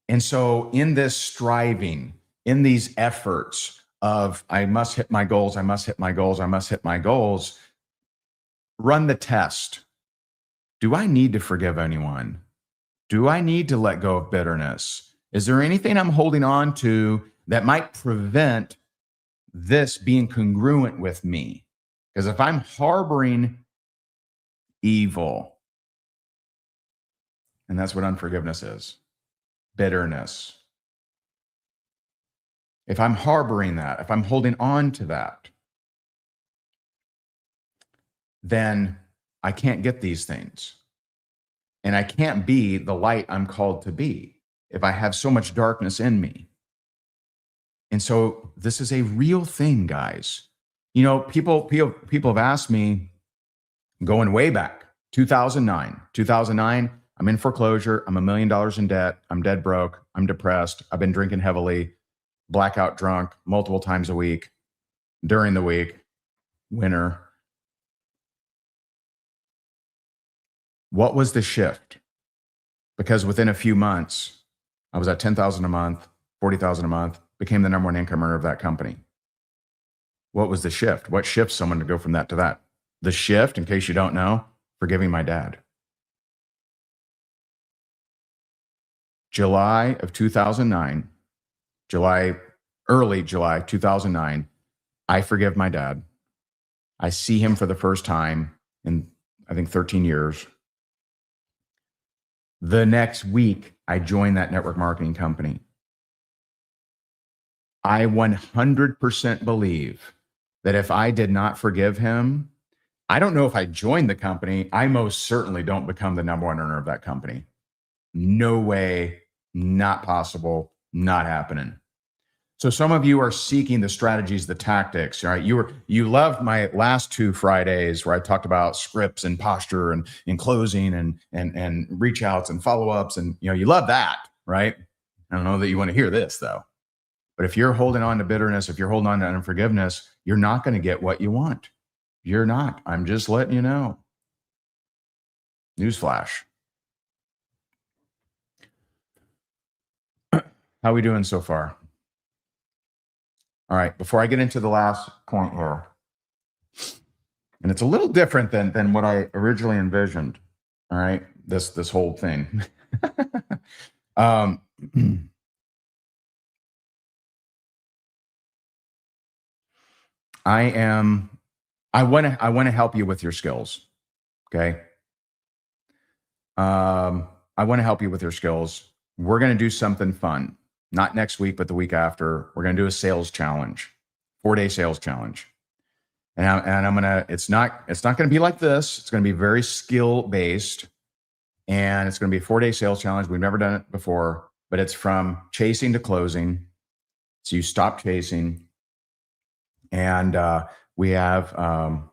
And so in this striving, in these efforts of I must hit my goals, I must hit my goals, I must hit my goals, run the test. Do I need to forgive anyone? Do I need to let go of bitterness? Is there anything I'm holding on to that might prevent this being congruent with me? Because if I'm harboring evil, and that's what unforgiveness is, bitterness. If I'm harboring that, if I'm holding on to that, then I can't get these things. And I can't be the light I'm called to be if I have so much darkness in me. And so this is a real thing, guys. You know, people have asked me going way back, 2009, I'm in foreclosure. I'm $1 million in debt. I'm dead broke. I'm depressed. I've been drinking heavily, blackout drunk multiple times a week, during the week, winter. What was the shift? Because within a few months, I was at 10,000 a month, 40,000 a month, became the number one income earner of that company. What was the shift? What shifts someone to go from that to that? The shift, in case you don't know, forgiving my dad. July of 2009, early July 2009, I forgive my dad. I see him for the first time in, I think, 13 years. The next week, I joined that network marketing company. I 100% believe that if I did not forgive him, I don't know if I joined the company. I most certainly don't become the number one earner of that company. No way, not possible, not happening. So some of you are seeking the strategies, the tactics, right? You loved my last 2 Fridays where I talked about scripts and posture and closing and reach outs and follow-ups. And you love that, right? I don't know that you want to hear this though. But if you're holding on to bitterness, if you're holding on to unforgiveness, you're not going to get what you want. You're not. I'm just letting you know. Newsflash. How are we doing so far? All right, before I get into the last point here, and it's a little different than what I originally envisioned. All right, this whole thing. I want to help you with your skills. Okay. I want to help you with your skills. We're going to do something fun. Not next week, but the week after. We're going to do a sales challenge, 4-day sales challenge. And I'm going to, it's not going to be like this. It's going to be very skill based, and it's going to be a 4-day sales challenge. We've never done it before, but it's from chasing to closing. So you stop chasing, and we have, I'll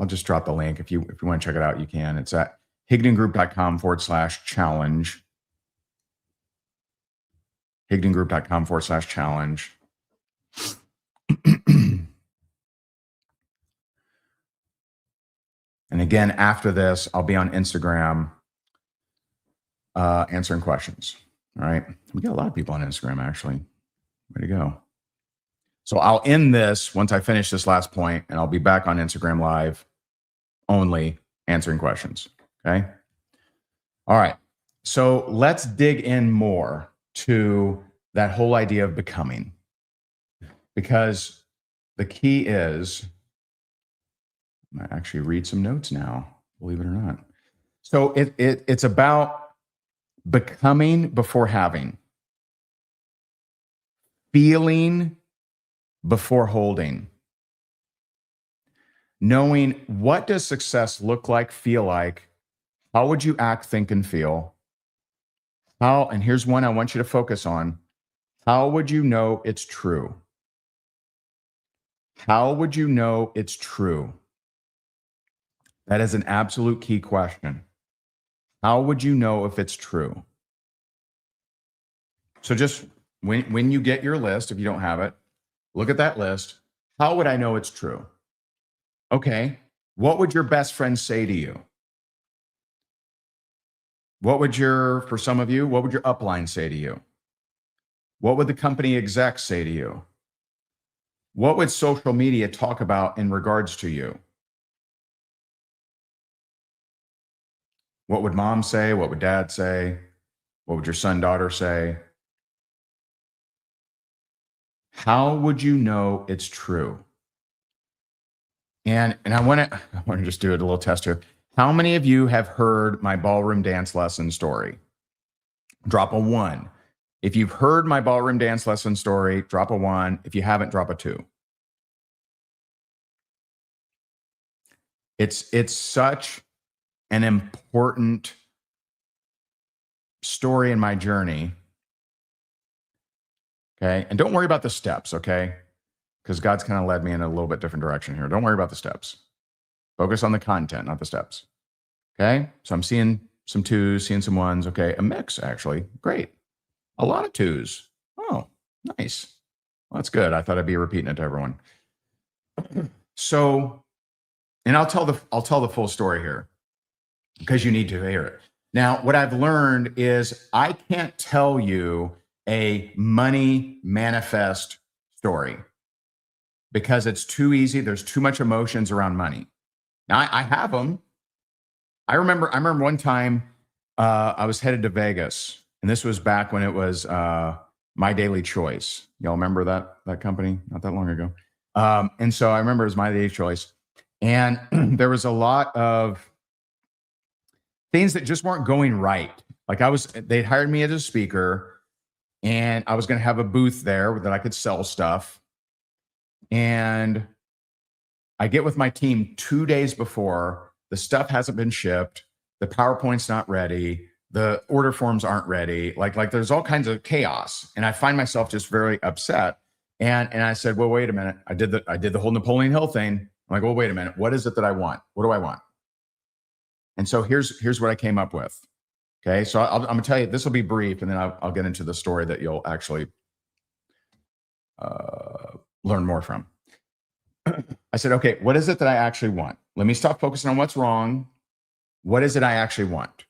just drop the link. If you want to check it out, you can. It's at higdongroup.com/challenge. higdongroup.com/challenge. And again, after this, I'll be on Instagram answering questions. All right. We got a lot of people on Instagram, actually. Way to go. So I'll end this once I finish this last point, and I'll be back on Instagram Live only answering questions. Okay. All right. So let's dig in more to that whole idea of becoming, because the key is, I might actually read some notes now, believe it or not. So it's about becoming before having, feeling before holding, knowing what does success look like, feel like, how would you act, think, and feel, how, and here's one I want you to focus on, how would you know it's true? How would you know it's true? That is an absolute key question. How would you know if it's true? So just when you get your list, if you don't have it, look at that list. How would I know it's true? Okay. What would your best friend say to you? For some of you, what would your upline say to you? What would the company execs say to you? What would social media talk about in regards to you? What would mom say? What would dad say? What would your son, daughter say? How would you know it's true? And I want to just do a little test here. How many of you have heard my ballroom dance lesson story? Drop a 1. If you've heard my ballroom dance lesson story, drop a 1. If you haven't, drop a 2. It's such an important story in my journey. Okay. And don't worry about the steps, okay? Because God's kind of led me in a little bit different direction here. Don't worry about the steps. Focus on the content, not the steps. Okay. So I'm seeing some 2s, seeing some 1s. Okay. A mix, actually. Great. A lot of 2s. Oh, nice. Well, that's good. I thought I'd be repeating it to everyone. So, and I'll tell the full story here because you need to hear it. Now, what I've learned is I can't tell you a money manifest story because it's too easy. There's too much emotions around money. Now, I have them. I remember one time I was headed to Vegas, and this was back when it was My Daily Choice. Y'all remember that company? Not that long ago. And so I remember it was My Daily Choice, and there was a lot of things that just weren't going right. Like they'd hired me as a speaker, and I was going to have a booth there that I could sell stuff. And I get with my team 2 days before. The stuff hasn't been shipped. The PowerPoint's not ready. The order forms aren't ready. Like there's all kinds of chaos. And I find myself just very upset. And I said, well, wait a minute. I did the whole Napoleon Hill thing. I'm like, well, wait a minute. What is it that I want? What do I want? And so here's what I came up with. Okay. So I'm going to tell you, this will be brief, and then I'll get into the story that you'll actually learn more from. I said, okay, what is it that I actually want? Let me stop focusing on what's wrong. What is it I actually want?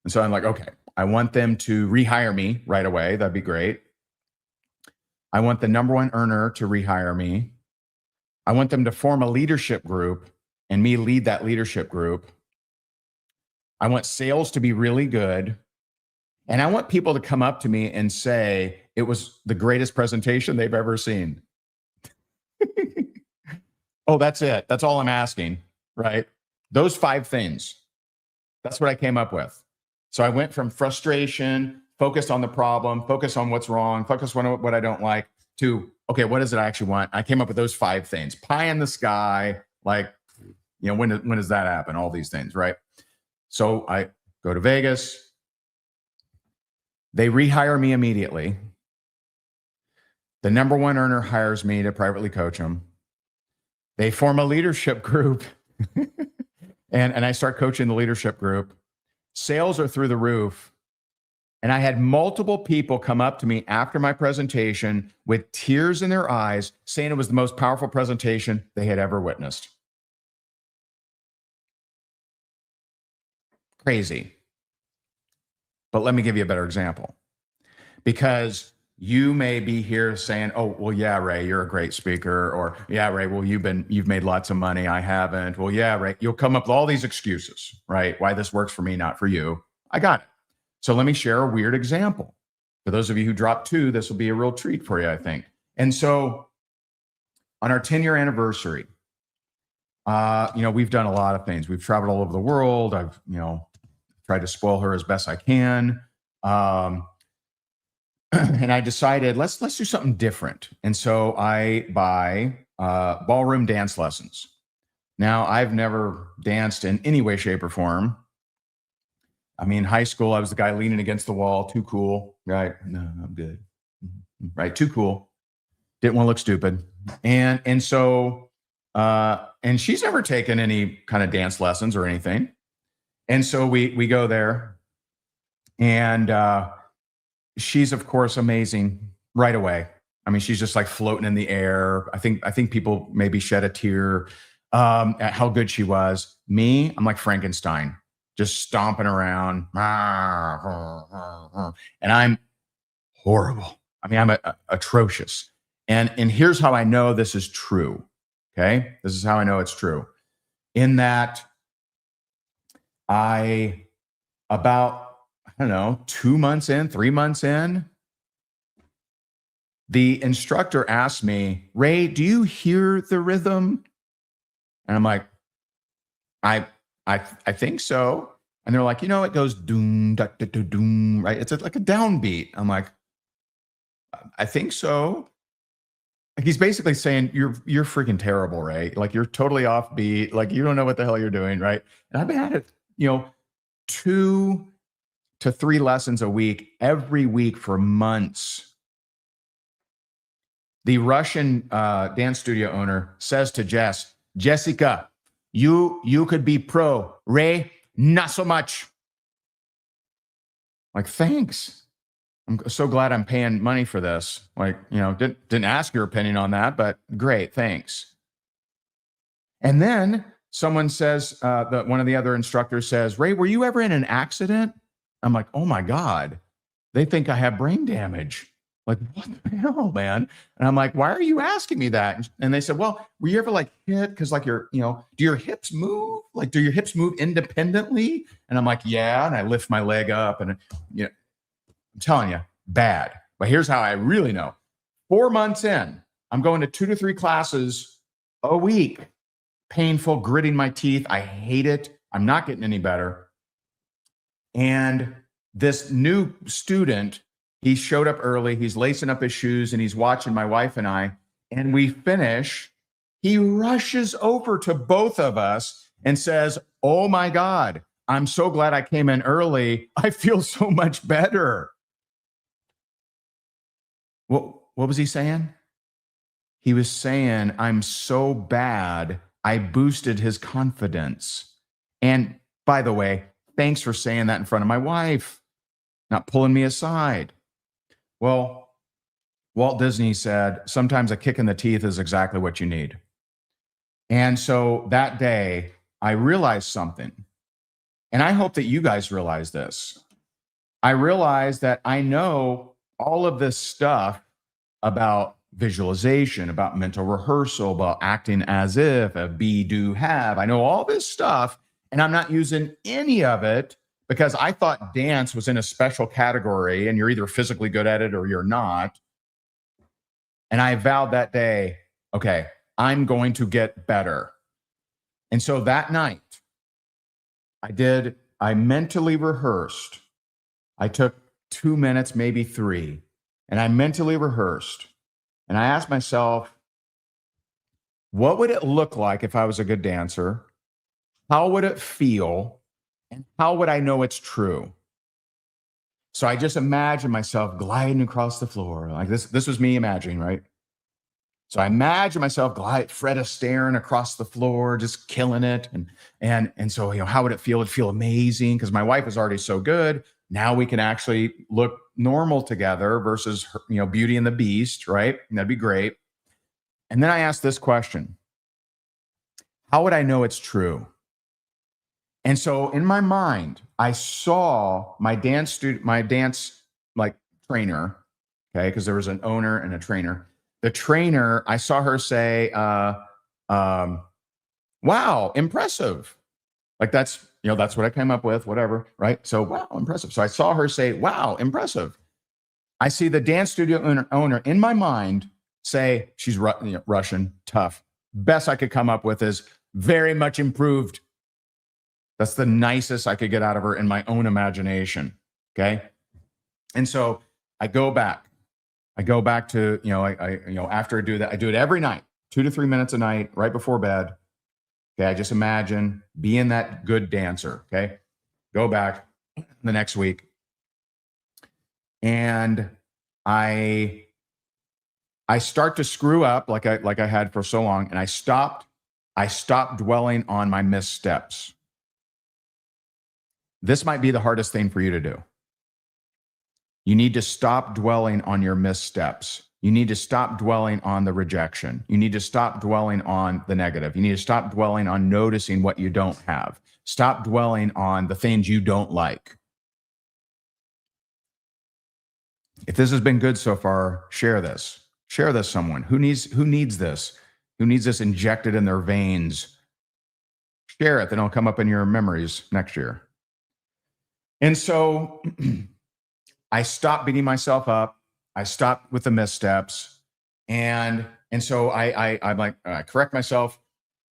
And so I'm like, okay, I want them to rehire me right away. That'd be great. I want the number 1 earner to rehire me. I want them to form a leadership group and me lead that leadership group. I want sales to be really good. And I want people to come up to me and say it was the greatest presentation they've ever seen. Oh, that's it. That's all I'm asking, right? Those 5 things. That's what I came up with. So I went from frustration, focused on the problem, focus on what's wrong, focus on what I don't like, to, okay, what is it I actually want? I came up with those 5 things. Pie in the sky, like, when does that happen? All these things, right? So I go to Vegas. They rehire me immediately. The number 1 earner hires me to privately coach them. They form a leadership group, and I start coaching the leadership group. Sales are through the roof. And I had multiple people come up to me after my presentation with tears in their eyes, saying it was the most powerful presentation they had ever witnessed. Crazy. But let me give you a better example. Because you may be here saying, oh, well, yeah, Ray, you're a great speaker. Or, yeah, Ray, well, you've made lots of money. I haven't. Well, yeah, Ray, you'll come up with all these excuses, right? Why this works for me, not for you. I got it. So let me share a weird example. For those of you who dropped 2, this will be a real treat for you, I think. And so on our 10-year anniversary, we've done a lot of things. We've traveled all over the world. I've, tried to spoil her as best I can. And I decided, let's do something different. And so I buy ballroom dance lessons. Now, I've never danced in any way, shape, or form. I mean, high school, I was the guy leaning against the wall, too cool, right? No, I'm good, right? Too cool. Didn't want to look stupid. And so, and she's never taken any kind of dance lessons or anything. And so we go there, and she's, of course, amazing right away. I mean, she's just like floating in the air. I think people maybe shed a tear. at how good she was. Me, I'm like Frankenstein, just stomping around. And I'm horrible. I mean, I'm atrocious. And here's how I know this is true. Okay. This is how I know it's true. In that about, I don't know, 2 months in, 3 months in, the instructor asked me, Ray, do you hear the rhythm? And I'm like, I I think so. And they're like, it goes doom, da, da, da, doom, right? It's like a downbeat. I'm like, I think so. Like he's basically saying, you're freaking terrible, right? Like you're totally offbeat. Like you don't know what the hell you're doing, right? And I've been at it, 2 to 3 lessons a week, every week for months. The Russian dance studio owner says to Jessica, you could be pro. Ray, not so much. Like, thanks. I'm so glad I'm paying money for this. Like, didn't ask your opinion on that, but great, thanks. And then someone says, one of the other instructors says, Ray, were you ever in an accident? I'm like, oh my God, they think I have brain damage. Like, what the hell, man? And I'm like, why are you asking me that? And they said, well, were you ever like hit? Because like do your hips move? Like, do your hips move independently? And I'm like, yeah. And I lift my leg up and, I'm telling you, bad. But here's how I really know. 4 months in, I'm going to 2 to 3 classes a week. Painful, gritting my teeth. I hate it. I'm not getting any better. And this new student, he showed up early. He's lacing up his shoes and he's watching my wife and I. And we finish. He rushes over to both of us and says, oh my God, I'm so glad I came in early. I feel so much better. What was he saying? He was saying, I'm so bad, I boosted his confidence. And by the way, thanks for saying that in front of my wife, not pulling me aside. Well, Walt Disney said, sometimes a kick in the teeth is exactly what you need. And so that day, I realized something. And I hope that you guys realize this. I realized that I know all of this stuff about visualization, about mental rehearsal, about acting as if, a be, do, have. I know all this stuff, and I'm not using any of it because I thought dance was in a special category and you're either physically good at it or you're not. And I vowed that day, okay, I'm going to get better. And so that night, I mentally rehearsed. I took 2 minutes, maybe 3, and I mentally rehearsed. And I asked myself, what would it look like if I was a good dancer? How would it feel? And how would I know it's true? So I just imagined myself gliding across the floor. Like this was me imagining, right? So I imagine myself Fred Astaire across the floor, just killing it. And so, how would it feel? It'd feel amazing because my wife is already so good. Now we can actually look normal together versus, Beauty and the Beast, right? And that'd be great. And then I asked this question: how would I know it's true? And so in my mind, I saw my dance like trainer, okay, because there was an owner and a trainer. The trainer, I saw her say, wow, impressive. Like that's what I came up with, whatever, right? So, wow, impressive. So I saw her say, wow, impressive. I see the dance studio owner in my mind say, she's Russian, tough. Best I could come up with is very much improved. That's the nicest I could get out of her in my own imagination, okay? And so I go back to, after I do that, I do it every night, 2 to 3 minutes a night, right before bed. Okay, I just imagine being that good dancer, okay? Go back the next week. And I start to screw up like I had for so long, and I stopped dwelling on my missteps. This might be the hardest thing for you to do. You need to stop dwelling on your missteps. You need to stop dwelling on the rejection. You need to stop dwelling on the negative. You need to stop dwelling on noticing what you don't have. Stop dwelling on the things you don't like. If this has been good so far, share this. Share this someone who needs this, who needs this injected in their veins. Share it, then it'll come up in your memories next year. And so I stopped beating myself up. I stopped with the missteps. And so I'm like, I correct myself.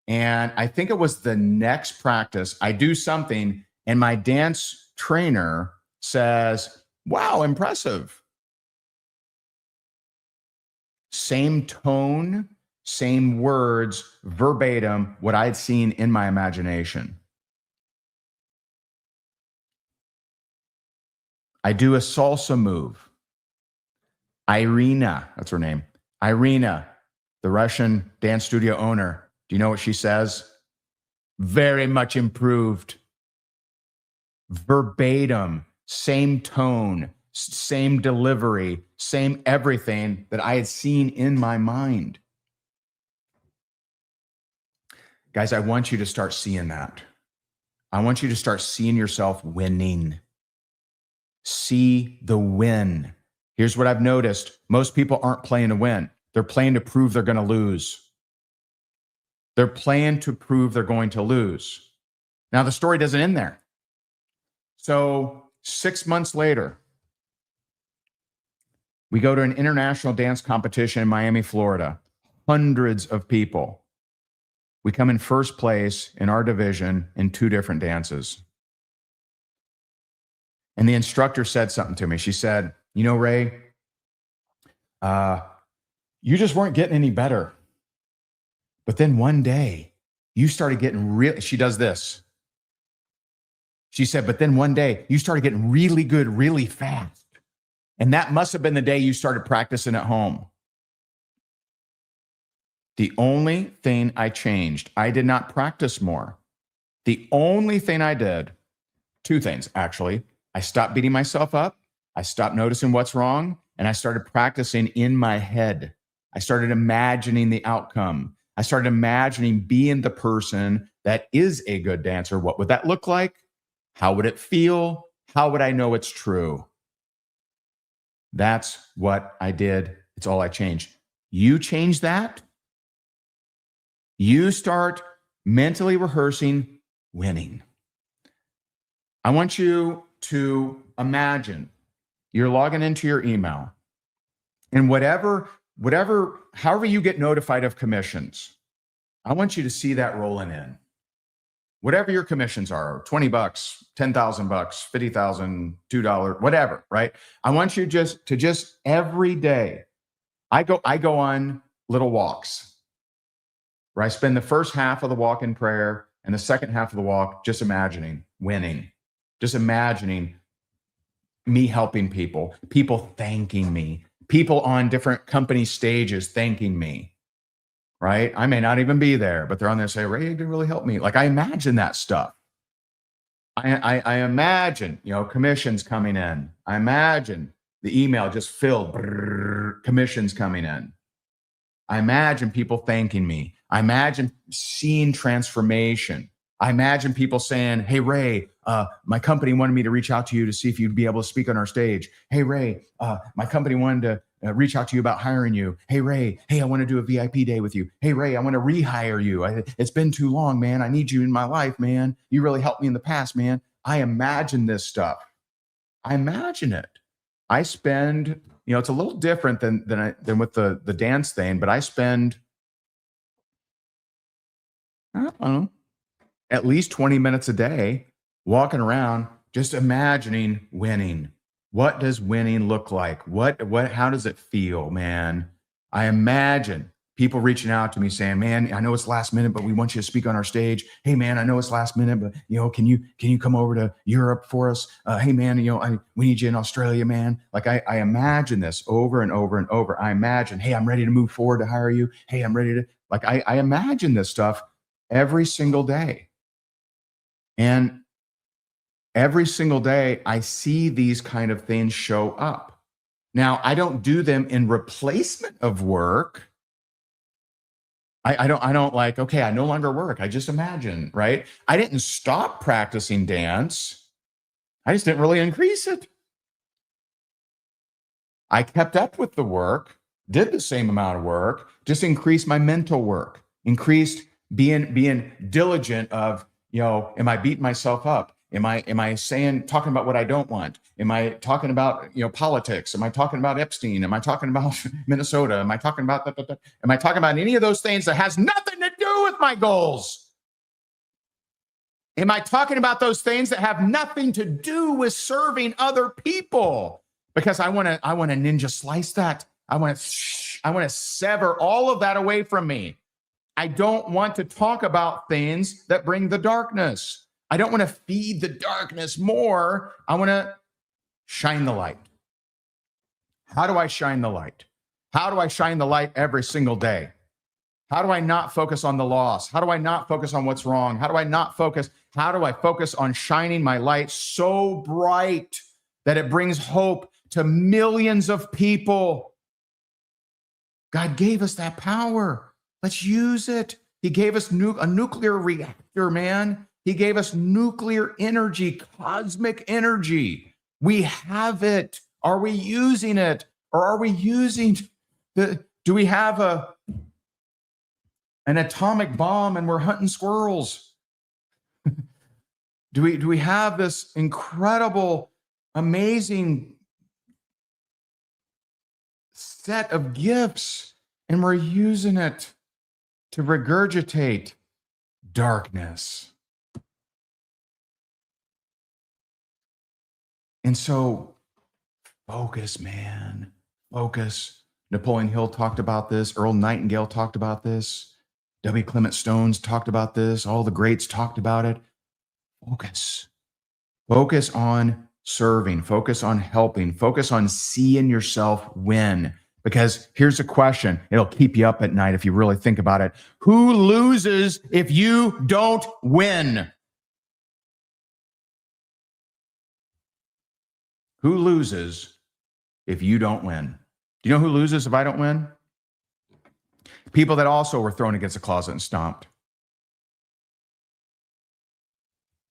And I think it was the next practice, I do something, and my dance trainer says, wow, impressive. Same tone, same words, verbatim, what I'd seen in my imagination. I do a salsa move. Irina, that's her name. Irina, the Russian dance studio owner. Do you know what she says? Very much improved. Verbatim, same tone, same delivery, same everything that I had seen in my mind. Guys, I want you to start seeing that. I want you to start seeing yourself winning. See the win. Here's what I've noticed. Most people aren't playing to win. They're playing to prove they're going to lose. They're playing to prove they're going to lose. Now, the story doesn't end there. So 6 months later, we go to an international dance competition in Miami, Florida. Hundreds of people. We come in first place in our division in 2 different dances. And the instructor said something to me. She said, you know, Ray, you just weren't getting any better. But then one day, you started getting real. She does this. She said, but then one day, you started getting really good, really fast. And that must have been the day you started practicing at home. The only thing I changed, I did not practice more. The only thing I did, 2 things, actually. I stopped beating myself up. I stopped noticing what's wrong. And I started practicing in my head. I started imagining the outcome. I started imagining being the person that is a good dancer. What would that look like? How would it feel? How would I know it's true? That's what I did. It's all I changed. You change that. You start mentally rehearsing winning. I want you to imagine you're logging into your email, and however you get notified of commissions, I want you to see that rolling in. Whatever your commissions are, $20, $10,000, $50,000, $2, whatever, right? I want you to every day, I go on little walks where I spend the first half of the walk in prayer and the second half of the walk just imagining winning, just imagining me helping people thanking me, people on different company stages thanking me, right? I may not even be there, but they're on there and say, Ray, you did really help me. Like, I imagine that stuff. I imagine, commissions coming in. I imagine the email just filled, commissions coming in. I imagine people thanking me. I imagine seeing transformation. I imagine people saying, hey, Ray, my company wanted me to reach out to you to see if you'd be able to speak on our stage. Hey, Ray, my company wanted to reach out to you about hiring you. Hey, Ray, I want to do a VIP day with you. Hey, Ray, I want to rehire you. It's been too long, man. I need you in my life, man. You really helped me in the past, man. I imagine this stuff. I imagine it. I spend, it's a little different than with the dance thing, but I spend, I don't know, at least 20 minutes a day walking around just imagining winning. What does winning look like? How does it feel, man? I imagine people reaching out to me saying, man, I know it's last minute, but we want you to speak on our stage. Hey, man, I know it's last minute, but can you come over to Europe for us? Hey, man, we need you in Australia, man. Like I imagine this over and over and over. I imagine, hey, I'm ready to move forward to hire you. Hey, I'm ready to, like, I imagine this stuff every single day. And every single day, I see these kind of things show up. Now, I don't do them in replacement of work. I don't like, okay, I no longer work. I just imagine, right? I didn't stop practicing dance. I just didn't really increase it. I kept up with the work, did the same amount of work, just increased my mental work, increased being diligent of, am I beating myself up? Am I talking about what I don't want? Am I talking about, politics? Am I talking about Epstein? Am I talking about Minnesota? Am I talking about am I talking about any of those things that has nothing to do with my goals? Am I talking about those things that have nothing to do with serving other people? Because I want to ninja slice that. I want to sever all of that away from me. I don't want to talk about things that bring the darkness. I don't want to feed the darkness more. I want to shine the light. How do I shine the light? How do I shine the light every single day? How do I not focus on the loss? How do I not focus on what's wrong? How do I focus on shining my light so bright that it brings hope to millions of people? God gave us that power. Let's use it. He gave us a nuclear reactor, man. He gave us nuclear energy, cosmic energy. We have it. Are we using it? Or are we using do we have an atomic bomb and we're hunting squirrels? Do we have this incredible, amazing set of gifts and we're using it to regurgitate darkness? And so focus, man, focus. Napoleon Hill talked about this. Earl Nightingale talked about this. W. Clement Stones talked about this. All the greats talked about it. Focus. Focus on serving. Focus on helping. Focus on seeing yourself win. Because here's a question. It'll keep you up at night if you really think about it. Who loses if you don't win? Who loses if you don't win? Do you know who loses if I don't win? People that also were thrown against a closet and stomped.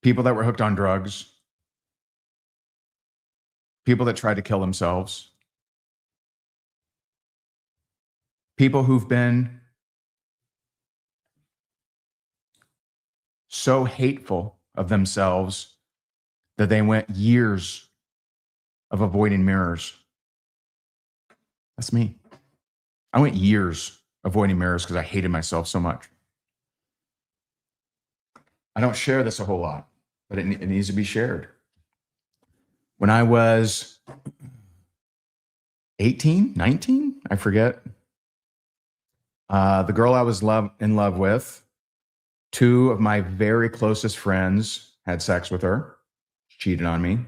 People that were hooked on drugs. People that tried to kill themselves. People who've been so hateful of themselves that they went years of avoiding mirrors. That's me. I went years avoiding mirrors because I hated myself so much. I don't share this a whole lot, but it needs to be shared. When I was 18, 19, I forget, the girl I was in love with, two of my very closest friends had sex with her, cheated on me.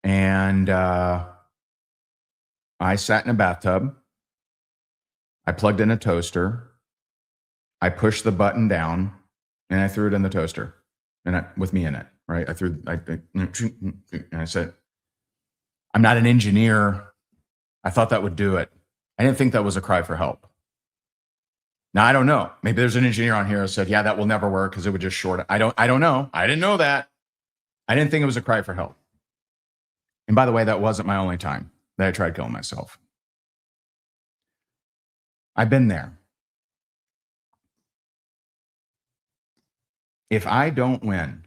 And I sat in a bathtub. I plugged in a toaster. I pushed the button down and I threw it in the toaster and with me in it, right? And I said, I'm not an engineer. I thought that would do it. I didn't think that was a cry for help. Now, I don't know. Maybe there's an engineer on here who said, yeah, that will never work because it would just short it. I don't know. I didn't know that. I didn't think it was a cry for help. And by the way, that wasn't my only time that I tried killing myself. I've been there. If I don't win,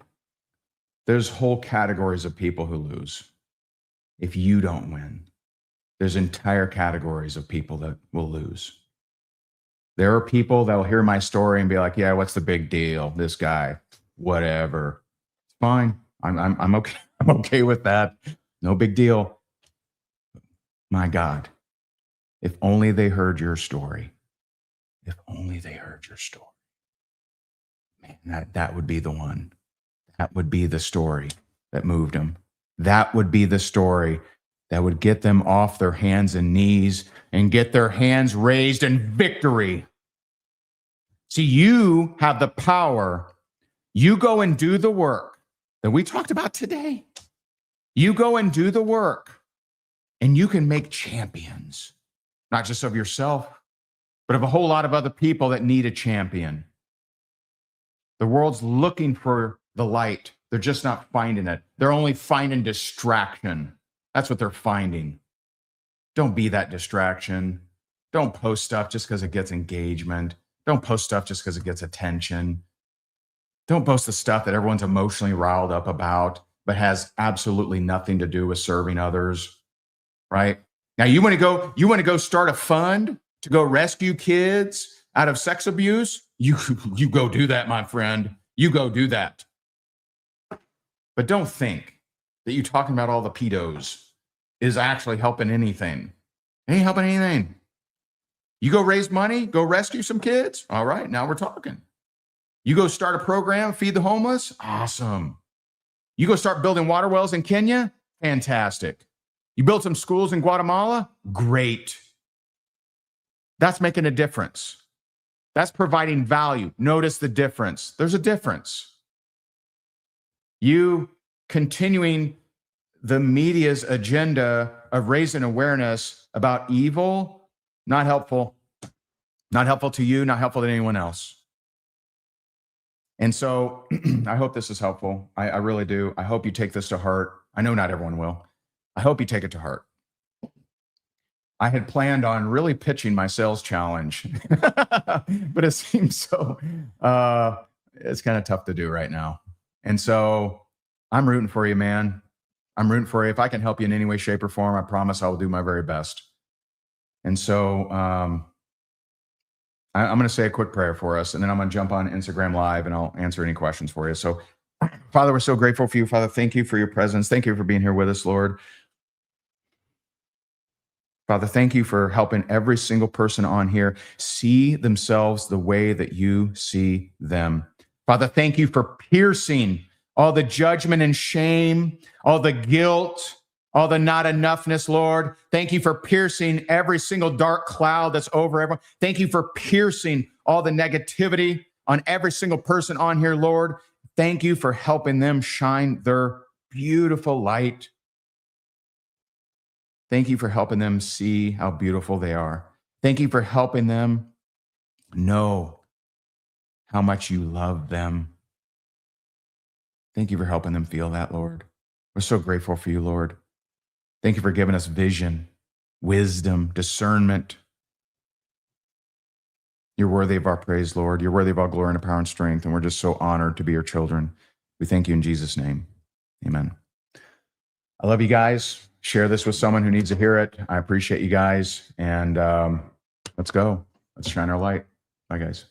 there's whole categories of people who lose. If you don't win, there's entire categories of people that will lose. There are people that will hear my story and be like, yeah, what's the big deal? This guy, whatever. It's fine. I'm okay. I'm okay with that. No big deal. My God, if only they heard your story. If only they heard your story. Man, that would be the one. That would be the story that moved them. That would be the story that would get them off their hands and knees and get their hands raised in victory. See, you have the power. You go and do the work that we talked about today. You go and do the work. And you can make champions, not just of yourself, but of a whole lot of other people that need a champion. The world's looking for the light. They're just not finding it. They're only finding distraction. That's what they're finding. Don't be that distraction. Don't post stuff just because it gets engagement. Don't post stuff just because it gets attention. Don't post the stuff that everyone's emotionally riled up about, but has absolutely nothing to do with serving others, right? Now, you want to go start a fund to go rescue kids out of sex abuse? You go do that, my friend. You go do that. But don't think that you talking about all the pedos is actually helping anything. It ain't helping anything. You go raise money, go rescue some kids. All right, now we're talking. You go start a program, feed the homeless. Awesome. You go start building water wells in Kenya. Fantastic. You build some schools in Guatemala. Great. That's making a difference. That's providing value. Notice the difference. There's a difference. You continuing the media's agenda of raising awareness about evil, not helpful. Not helpful to you, not helpful to anyone else. And so I hope this is helpful. I really do. I hope you take this to heart. I know not everyone will. I hope you take it to heart. I had planned on really pitching my sales challenge, but it seems so, it's kind of tough to do right now. And so I'm rooting for you, man. I'm rooting for you. If I can help you in any way, shape, or form, I promise I will do my very best. And so I'm going to say a quick prayer for us, and then I'm going to jump on Instagram Live, and I'll answer any questions for you. So, Father, we're so grateful for you. Father, thank you for your presence. Thank you for being here with us, Lord. Father, thank you for helping every single person on here see themselves the way that you see them. Father, thank you for piercing all the judgment and shame, all the guilt, all the not enoughness, Lord. Thank you for piercing every single dark cloud that's over everyone. Thank you for piercing all the negativity on every single person on here, Lord. Thank you for helping them shine their beautiful light. Thank you for helping them see how beautiful they are. Thank you for helping them know how much you love them. Thank you for helping them feel that, Lord. We're so grateful for you, Lord. Thank you for giving us vision, wisdom, discernment. You're worthy of our praise, Lord. You're worthy of all glory and power and strength, and we're just so honored to be your children. We thank you in Jesus' name. Amen. I love you guys. Share this with someone who needs to hear it. I appreciate you guys, and let's go. Let's shine our light. Bye, guys.